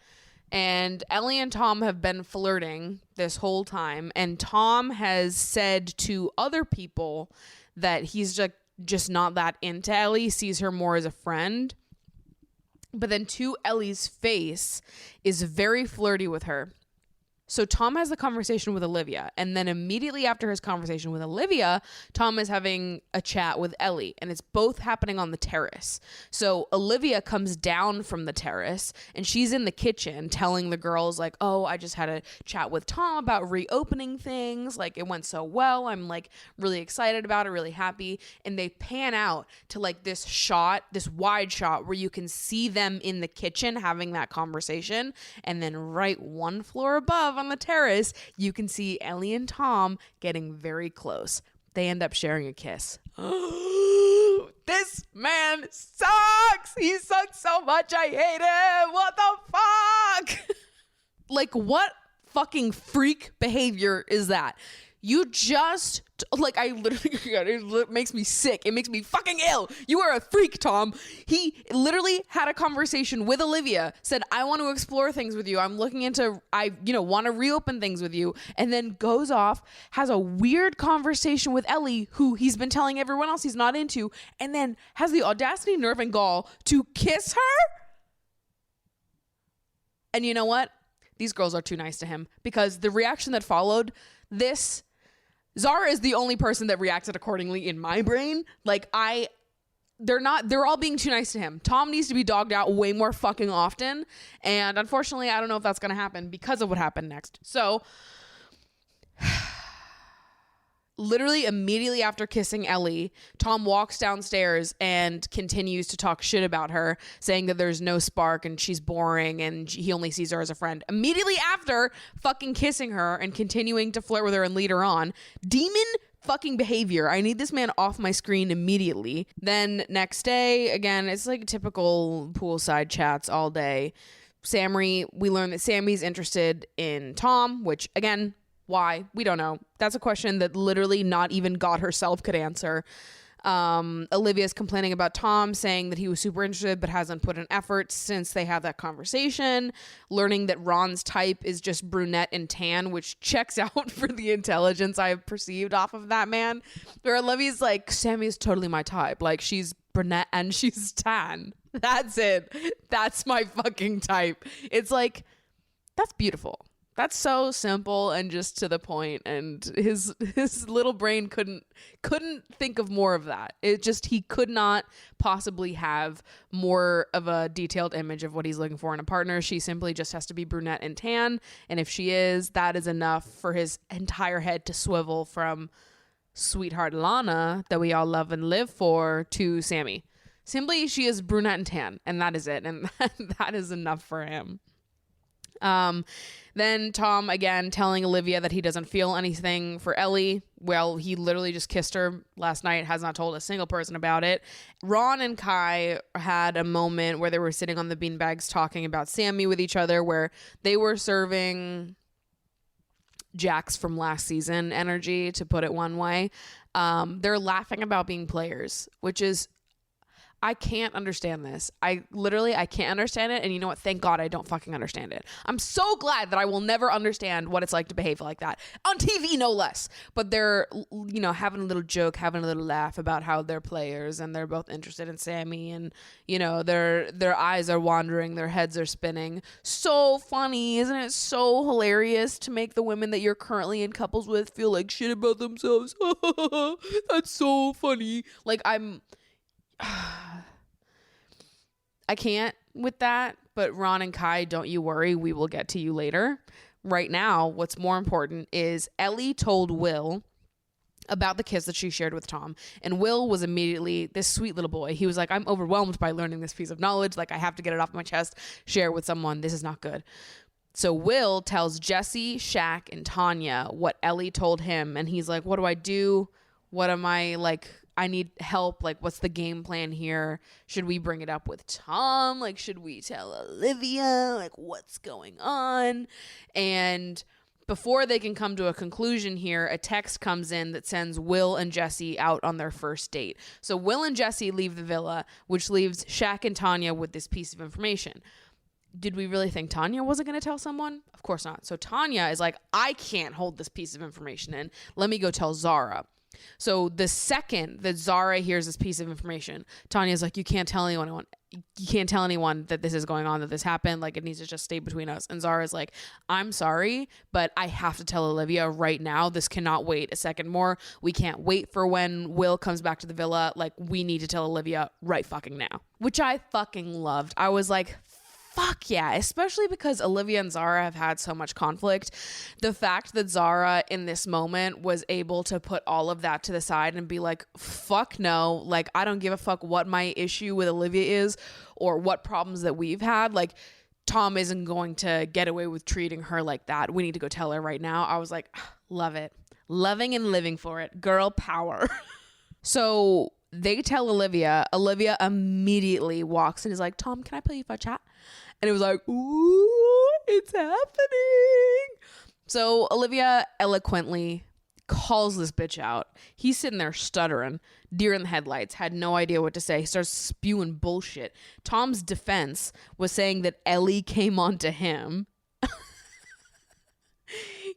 and Ellie and Tom have been flirting this whole time, and Tom has said to other people that he's just not that into Ellie, sees her more as a friend. But then to Ellie's face is very flirty with her. So Tom has the conversation with Olivia, and then immediately after his conversation with Olivia, Tom is having a chat with Ellie, and it's both happening on the terrace. So Olivia comes down from the terrace, and she's in the kitchen telling the girls, like, oh, I just had a chat with Tom about reopening things. Like, it went so well. I'm, like, really excited about it, really happy. And they pan out to, like, this shot, this wide shot where you can see them in the kitchen having that conversation, and then right one floor above, on the terrace, you can see Ellie and Tom getting very close. They end up sharing a kiss. This man sucks. He sucks so much. I hate him. What the fuck? Like, what fucking freak behavior is that? You just, like, I literally, it makes me sick. It makes me fucking ill. You are a freak, Tom. He literally had a conversation with Olivia, said, I want to explore things with you. I'm looking into, want to reopen things with you. And then goes off, has a weird conversation with Ellie, who he's been telling everyone else he's not into, and then has the audacity, nerve, and gall to kiss her? And you know what? These girls are too nice to him, because the reaction that followed this, Zara is the only person that reacted accordingly in my brain. Like, they're all being too nice to him. Tom needs to be dogged out way more fucking often. And unfortunately, I don't know if that's going to happen because of what happened next. So, literally immediately after kissing Ellie, Tom walks downstairs and continues to talk shit about her, saying that there's no spark and she's boring and he only sees her as a friend. Immediately after fucking kissing her and continuing to flirt with her and lead her on. Demon fucking behavior. I need this man off my screen immediately. Then next day, again, it's like typical poolside chats all day. We learn that Sammy's interested in Tom, which, again, why? We don't know. That's a question that literally not even God herself could answer. Olivia's complaining about Tom, saying that he was super interested but hasn't put an effort since they had that conversation. Learning that Ron's type is just brunette and tan, which checks out for the intelligence I have perceived off of that man. Where Olivia's like, Sammy's totally my type. Like, she's brunette and she's tan. That's it. That's my fucking type. It's like, that's beautiful. That's so simple and just to the point, and his little brain couldn't think of more of that. He could not possibly have more of a detailed image of what he's looking for in a partner. She simply just has to be brunette and tan, and if she is, that is enough for his entire head to swivel from sweetheart Lana that we all love and live for to Sammy. Simply, she is brunette and tan, and that is it, and that is enough for him. Then Tom again telling Olivia that he doesn't feel anything for Ellie. Well, he literally just kissed her last night, has not told a single person about it. Ron and Kai had a moment where they were sitting on the beanbags talking about Sammy with each other, where they were serving Jax from last season energy, to put it one way. They're laughing about being players, which is, I can't understand this. I can't understand it. And you know what? Thank God I don't fucking understand it. I'm so glad that I will never understand what it's like to behave like that. On TV, no less. But they're, having a little joke, having a little laugh about how they're players and they're both interested in Sammy, and, their eyes are wandering, their heads are spinning. So funny. Isn't it so hilarious to make the women that you're currently in couples with feel like shit about themselves? That's so funny. Like, I can't with that, but Ron and Kai, don't you worry. We will get to you later. Right now, what's more important is Ellie told Will about the kiss that she shared with Tom. And Will was immediately this sweet little boy. He was like, I'm overwhelmed by learning this piece of knowledge. Like, I have to get it off my chest, share it with someone. This is not good. So Will tells Jesse, Shaq, and Tanya what Ellie told him. And he's like, what do I do? What am I like? I need help. Like, what's the game plan here? Should we bring it up with Tom? Like, should we tell Olivia? Like, what's going on? And before they can come to a conclusion here, a text comes in that sends Will and Jesse out on their first date. So Will and Jesse leave the villa, which leaves Shaq and Tanya with this piece of information. Did we really think Tanya wasn't going to tell someone? Of course not. So Tanya is like, I can't hold this piece of information in. Let me go tell Zara. So the second that Zara hears this piece of information, Tanya's like, you can't tell anyone that this is going on, that this happened. Like, it needs to just stay between us. And Zara's like, I'm sorry, but I have to tell Olivia right now. This cannot wait a second more. We can't wait for when Will comes back to the villa. Like, we need to tell Olivia right fucking now, which I fucking loved. I was like, fuck yeah, especially because Olivia and Zara have had so much conflict. The fact that Zara in this moment was able to put all of that to the side and be like, fuck no, like, I don't give a fuck what my issue with Olivia is or what problems that we've had. Like, Tom isn't going to get away with treating her like that. We need to go tell her right now. I was like, love it. Loving and living for it. Girl power. So they tell Olivia. Olivia immediately walks and is like, Tom, can I play you for a chat? And it was like, ooh, it's happening. So Olivia eloquently calls this bitch out. He's sitting there stuttering, deer in the headlights, had no idea what to say. He starts spewing bullshit. Tom's defense was saying that Ellie came on to him.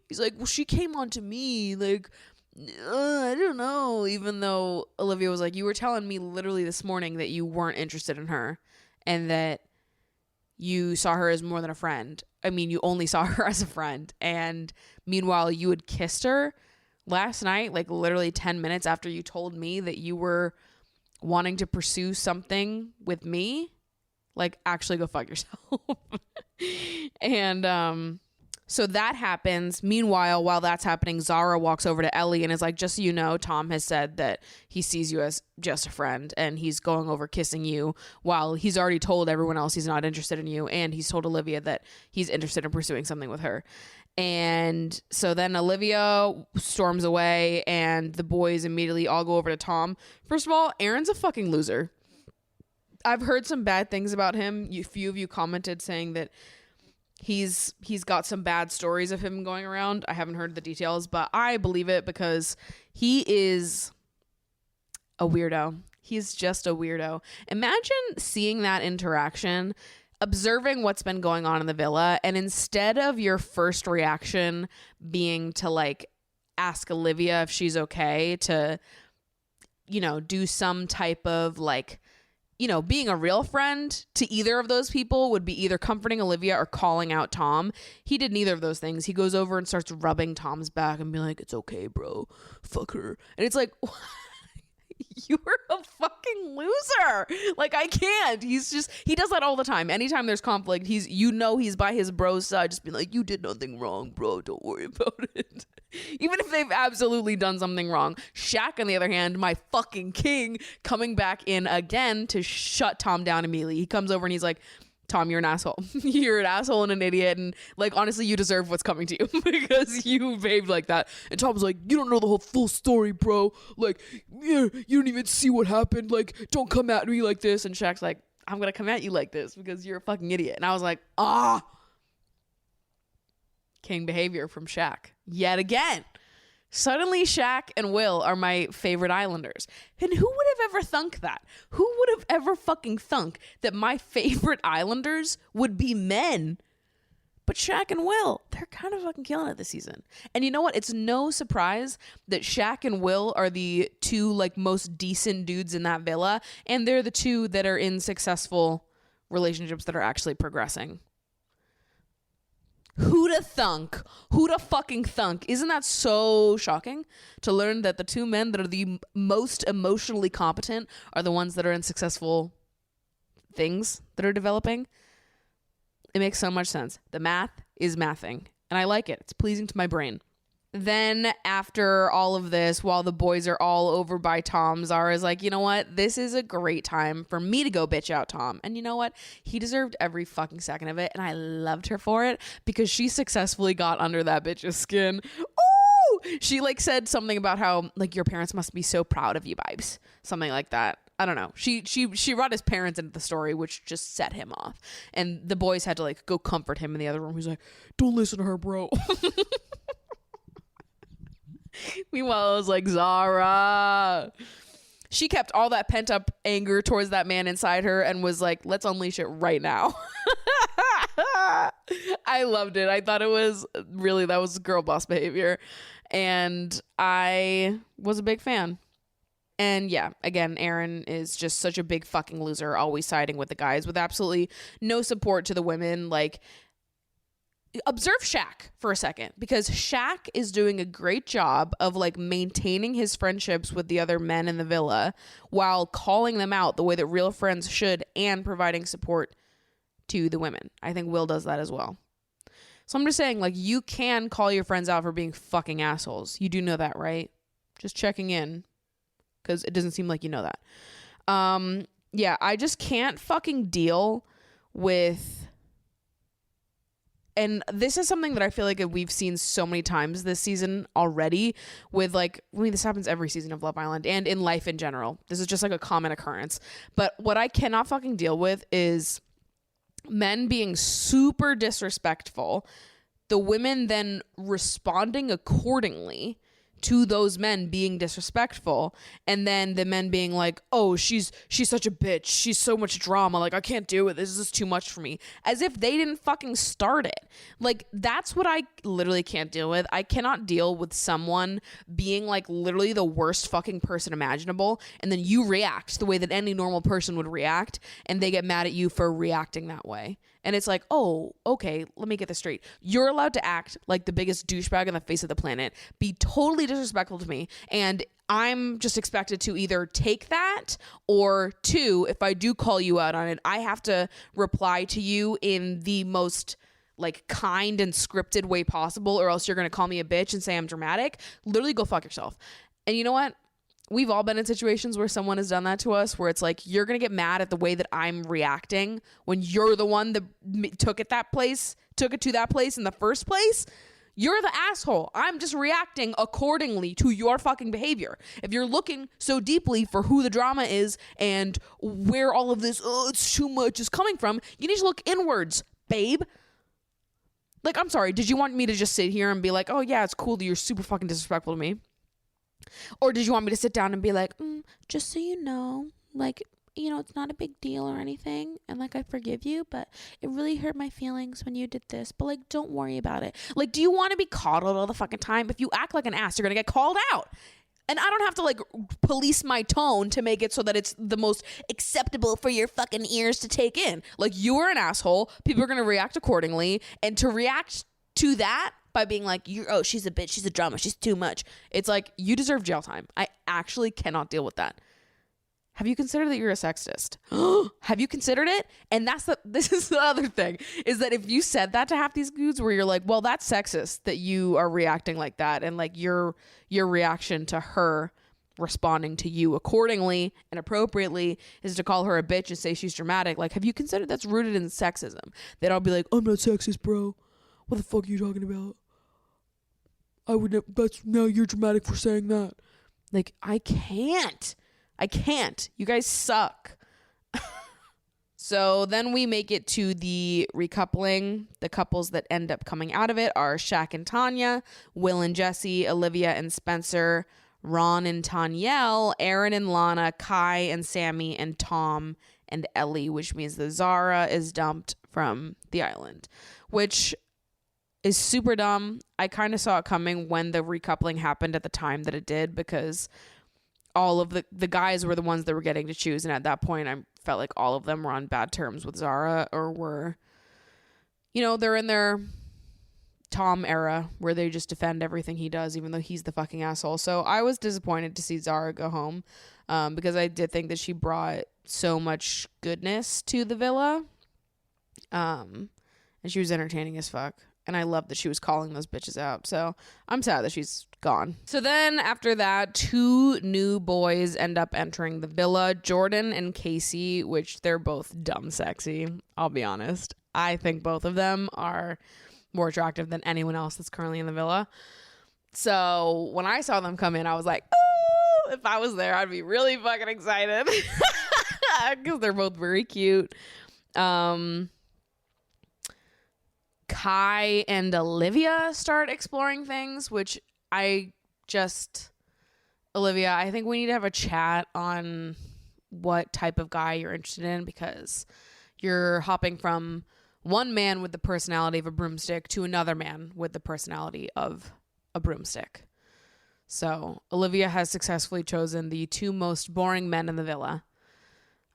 He's like, well, she came on to me. Like, I don't know. Even though Olivia was like, you were telling me literally this morning that you weren't interested in her and that you saw her as more than a friend. I mean, you only saw her as a friend. And meanwhile, you had kissed her last night, like literally 10 minutes after you told me that you were wanting to pursue something with me. Like, actually go fuck yourself. And so that happens. Meanwhile, while that's happening, Zara walks over to Ellie and is like, just so you know, Tom has said that he sees you as just a friend and he's going over kissing you while he's already told everyone else he's not interested in you. And he's told Olivia that he's interested in pursuing something with her. And so then Olivia storms away and the boys immediately all go over to Tom. First of all, Aaron's a fucking loser. I've heard some bad things about him. A few of you commented saying that he's got some bad stories of him going around. I haven't heard the details, but I believe it because he is a weirdo. He's just a weirdo. Imagine seeing that interaction, observing what's been going on in the villa, and instead of your first reaction being to like ask Olivia if she's okay, to, you know, do some type of like, you know, being a real friend to either of those people would be either comforting Olivia or calling out Tom. He did neither of those things. He goes over and starts rubbing Tom's back and being like, it's okay, bro. Fuck her. And it's like, you're a fucking loser. Like, I can't. He does that all the time. Anytime there's conflict, he's by his bro's side, just being like, you did nothing wrong, bro. Don't worry about it. Even if they've absolutely done something wrong. Shaq, on the other hand, my fucking king, coming back in again to shut Tom down immediately. He comes over and he's like, Tom, you're an asshole. You're an asshole and an idiot. And like, honestly, you deserve what's coming to you because you behaved like that. And Tom's like, you don't know the whole full story, bro. Like, you don't even see what happened. Like, don't come at me like this. And Shaq's like, I'm going to come at you like this because you're a fucking idiot. And I was like, king behavior from Shaq yet again. Suddenly Shaq and Will are my favorite Islanders. And who would have ever thunk that? Who would have ever fucking thunk that my favorite Islanders would be men? But Shaq and Will, they're kind of fucking killing it this season. And you know what? It's no surprise that Shaq and Will are the two like most decent dudes in that villa. And they're the two that are in successful relationships that are actually progressing. Who'da thunk? Who'da fucking thunk? Isn't that so shocking to learn that the two men that are the most emotionally competent are the ones that are in successful things that are developing? It makes so much sense. The math is mathing, and I like it. It's pleasing to my brain. Then after all of this, while the boys are all over by Tom, Zara's like, you know what? This is a great time for me to go bitch out Tom. And you know what? He deserved every fucking second of it. And I loved her for it because she successfully got under that bitch's skin. Ooh! She like said something about how like your parents must be so proud of you, vibes. Something like that. I don't know. She brought his parents into the story, which just set him off. And the boys had to like go comfort him in the other room. He's like, don't listen to her, bro. Meanwhile, I was like, Zara. She kept all that pent up anger towards that man inside her and was like, let's unleash it right now. I loved it. I thought it was really, that was girl boss behavior. And I was a big fan. And yeah, again, Aaron is just such a big fucking loser, always siding with the guys with absolutely no support to the women. Like, observe Shaq for a second, because Shaq is doing a great job of like maintaining his friendships with the other men in the villa while calling them out the way that real friends should and providing support to the women. I think Will does that as well. So I'm just saying, like, you can call your friends out for being fucking assholes. You do know that, right? Just checking in, because it doesn't seem like you know that. Yeah, I just can't fucking deal with... And this is something that I feel like we've seen so many times this season already with like, I mean, this happens every season of Love Island and in life in general. This is just like a common occurrence. But what I cannot fucking deal with is men being super disrespectful, the women then responding accordingly to those men being disrespectful, and then the men being like, oh, she's such a bitch, she's so much drama, like I can't do it, this is too much for me, as if they didn't fucking start it. Like, that's what I literally can't deal with. I cannot deal with someone being like literally the worst fucking person imaginable, and then you react the way that any normal person would react, and they get mad at you for reacting that way. And it's like, oh, okay, let me get this straight. You're allowed to act like the biggest douchebag on the face of the planet, be totally disrespectful to me, and I'm just expected to either take that, or two, if I do call you out on it, I have to reply to you in the most like kind and scripted way possible, or else you're gonna call me a bitch and say I'm dramatic. Literally go fuck yourself. And you know what? We've all been in situations where someone has done that to us, where it's like, you're going to get mad at the way that I'm reacting when you're the one that took it to that place in the first place. You're the asshole. I'm just reacting accordingly to your fucking behavior. If you're looking so deeply for who the drama is and where all of this, oh, it's too much, is coming from, you need to look inwards, babe. Like, I'm sorry, did you want me to just sit here and be like, oh yeah, it's cool that you're super fucking disrespectful to me? Or did you want me to sit down and be like, just so you know, like, you know, it's not a big deal or anything, and like, I forgive you, but it really hurt my feelings when you did this, but like, don't worry about it. Like, do you want to be coddled all the fucking time? If you act like an ass, you're gonna get called out. And I don't have to like police my tone to make it so that it's the most acceptable for your fucking ears to take in. Like, you are an asshole, people are gonna react accordingly, and to react to that by being like, oh, she's a bitch, she's a drama, she's too much, it's like, you deserve jail time. I actually cannot deal with that. Have you considered that you're a sexist? Have you considered it? And this is the other thing, is that if you said that to half these dudes where you're like, well, that's sexist that you are reacting like that, and like your reaction to her responding to you accordingly and appropriately is to call her a bitch and say she's dramatic. Like, have you considered that's rooted in sexism? They'd all be like, I'm not sexist, bro. What the fuck are you talking about? Now you're dramatic for saying that. Like, I can't. You guys suck. So then we make it to the recoupling. The couples that end up coming out of it are Shaq and Tanya, Will and Jesse, Olivia and Spencer, Ron and Tanyelle, Aaron and Lana, Kai and Sammy, and Tom and Ellie, which means that Zara is dumped from the island, which is super dumb. I kind of saw it coming when the recoupling happened at the time that it did, because all of the guys were the ones that were getting to choose, and at that point I felt like all of them were on bad terms with Zara, or were, you know, they're in their Tom era where they just defend everything he does even though he's the fucking asshole. So I was disappointed to see Zara go home, because I did think that she brought so much goodness to the villa. and she was entertaining as fuck. And I love that she was calling those bitches out. So I'm sad that she's gone. So then after that, 2 new boys end up entering the villa, Jordan and Casey, which they're both dumb sexy. I'll be honest. I think both of them are more attractive than anyone else that's currently in the villa. So when I saw them come in, I was like, oh, if I was there, I'd be really fucking excited. Because they're both very cute. Kai and Olivia start exploring things, which Olivia, I think we need to have a chat on what type of guy you're interested in, because you're hopping from one man with the personality of a broomstick to another man with the personality of a broomstick. So Olivia has successfully chosen the 2 most boring men in the villa.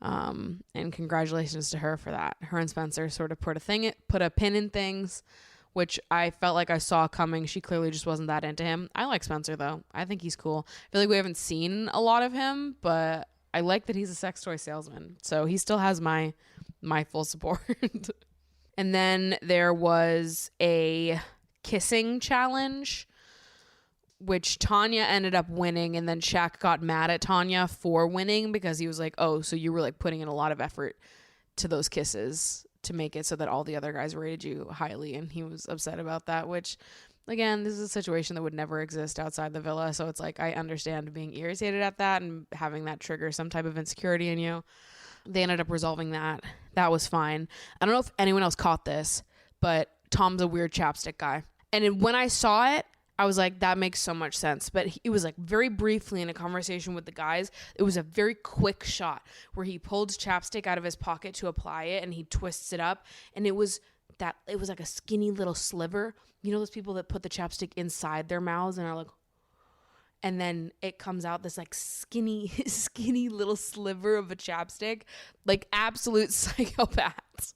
And congratulations to her for that. Her and Spencer sort of put a pin in things, which I felt like I saw coming. She clearly just wasn't that into him. I like Spencer though. I think he's cool. I feel like we haven't seen a lot of him, but I like that he's a sex toy salesman. So he still has my full support. And then there was a kissing challenge, which Tanya ended up winning, and then Shaq got mad at Tanya for winning because he was like, oh, so you were like putting in a lot of effort to those kisses to make it so that all the other guys rated you highly, and he was upset about that, which, again, this is a situation that would never exist outside the villa, so it's like I understand being irritated at that and having that trigger some type of insecurity in you. They ended up resolving that. That was fine. I don't know if anyone else caught this, but Tom's a weird chapstick guy. And when I saw it, I was like, that makes so much sense. But it was like very briefly in a conversation with the guys. It was a very quick shot where he pulled chapstick out of his pocket to apply it and he twists it up. And it was like a skinny little sliver. You know those people that put the chapstick inside their mouths and are like, and then it comes out this like skinny little sliver of a chapstick, like absolute psychopaths.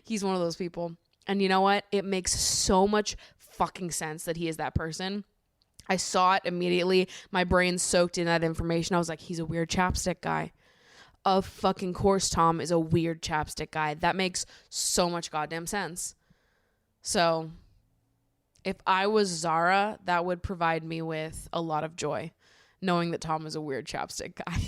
He's one of those people. And you know what? It makes so much fucking sense that he is that person. I saw it immediately. My brain soaked in that information. I was like, he's a weird chapstick guy. Of fucking course, Tom is a weird chapstick guy. That makes so much goddamn sense. So if I was Zara, that would provide me with a lot of joy, knowing that Tom is a weird chapstick guy.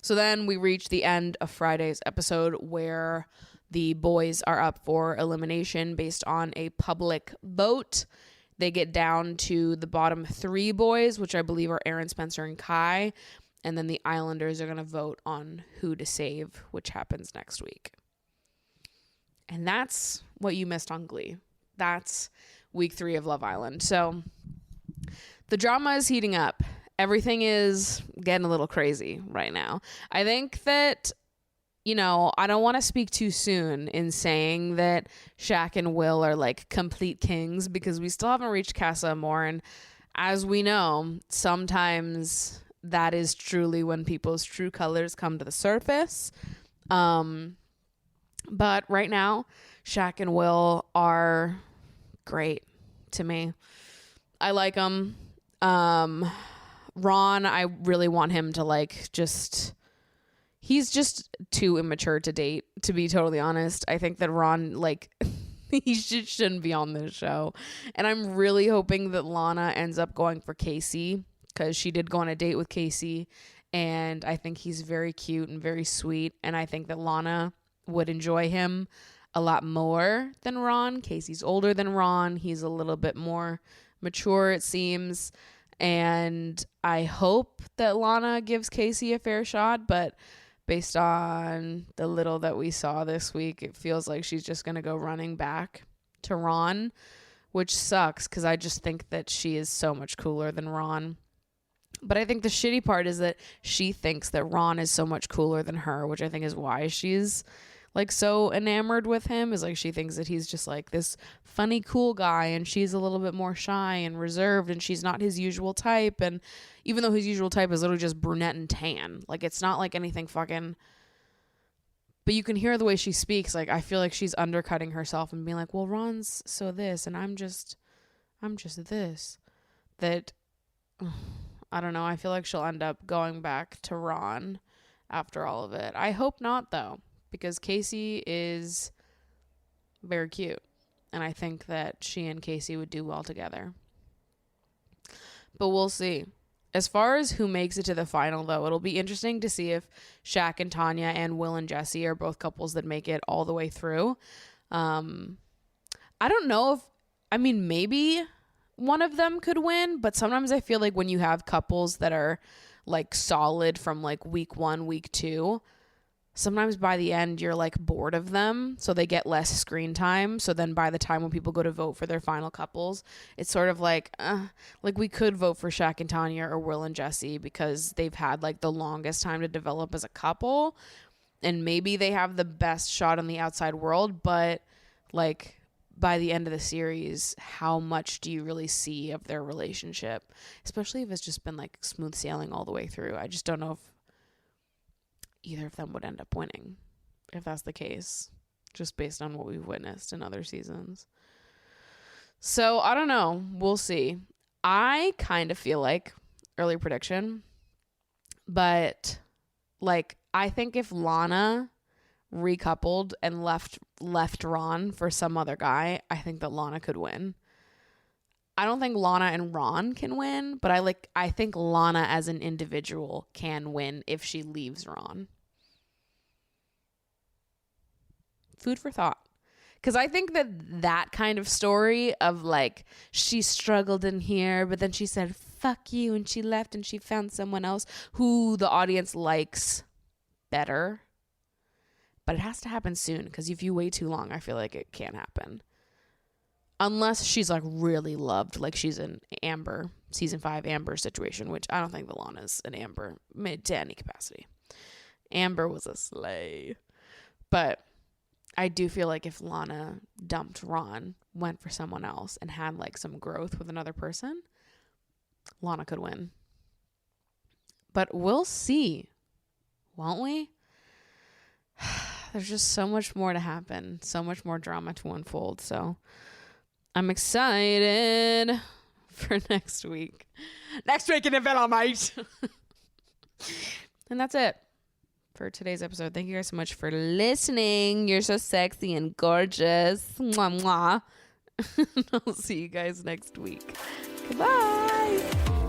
So then we reach the end of Friday's episode where the boys are up for elimination based on a public vote. They get down to the bottom 3 boys, which I believe are Aaron, Spencer, and Kai. And then the Islanders are going to vote on who to save, which happens next week. And that's what you missed on Glee. That's week 3 of Love Island. So the drama is heating up. Everything is getting a little crazy right now. I think that, you know, I don't want to speak too soon in saying that Shaq and Will are like complete kings, because we still haven't reached Casa Amor. And as we know, sometimes that is truly when people's true colors come to the surface. But right now, Shaq and Will are great to me. I like them. Ron, I really want him to like just... He's just too immature to date, to be totally honest. I think that Ron, like, he shouldn't be on this show. And I'm really hoping that Lana ends up going for Casey, because she did go on a date with Casey. And I think he's very cute and very sweet. And I think that Lana would enjoy him a lot more than Ron. Casey's older than Ron. He's a little bit more mature, it seems. And I hope that Lana gives Casey a fair shot, but based on the little that we saw this week, it feels like she's just going to go running back to Ron, which sucks because I just think that she is so much cooler than Ron. But I think the shitty part is that she thinks that Ron is so much cooler than her, which I think is why she's like so enamored with him, is like she thinks that he's just like this funny, cool guy, and she's a little bit more shy and reserved, and she's not his usual type. And even though his usual type is literally just brunette and tan, like it's not like anything fucking, but you can hear the way she speaks. Like I feel like she's undercutting herself and being like, well, Ron's so this and I'm just this. That I don't know. I feel like she'll end up going back to Ron after all of it. I hope not though, because Casey is very cute. And I think that she and Casey would do well together. But we'll see. As far as who makes it to the final, though, it'll be interesting to see if Shaq and Tanya and Will and Jesse are both couples that make it all the way through. I don't know if, I mean, maybe one of them could win, but sometimes I feel like when you have couples that are like solid from like week 1, week 2, sometimes by the end you're like bored of them, so they get less screen time. So then by the time when people go to vote for their final couples, it's sort of like we could vote for Shaq and Tanya or Will and Jesse because they've had like the longest time to develop as a couple, and maybe they have the best shot on the outside world, but like by the end of the series, how much do you really see of their relationship, especially if it's just been like smooth sailing all the way through? I just don't know if either of them would end up winning if that's the case, just based on what we've witnessed in other seasons. So I don't know. We'll see. I kind of feel like early prediction, but like I think if Lana recoupled and left Ron for some other guy, I think that Lana could win. I don't think Lana and Ron can win, but I think Lana as an individual can win if she leaves Ron. Food for thought. Because I think that kind of story of like she struggled in here, but then she said, fuck you, and she left and she found someone else who the audience likes better. But it has to happen soon, because if you wait too long, I feel like it can't happen. Unless she's like really loved, like she's an Amber, season 5 Amber situation, which I don't think the Lana's an Amber to any capacity. Amber was a slay. But I do feel like if Lana dumped Ron, went for someone else, and had like some growth with another person, Lana could win. But we'll see, won't we? There's just so much more to happen, so much more drama to unfold. So I'm excited for next week. Next week in the villa, mate. And that's it for today's episode. Thank you guys so much for listening. You're so sexy and gorgeous. Mwah, mwah. I'll see you guys next week. Goodbye.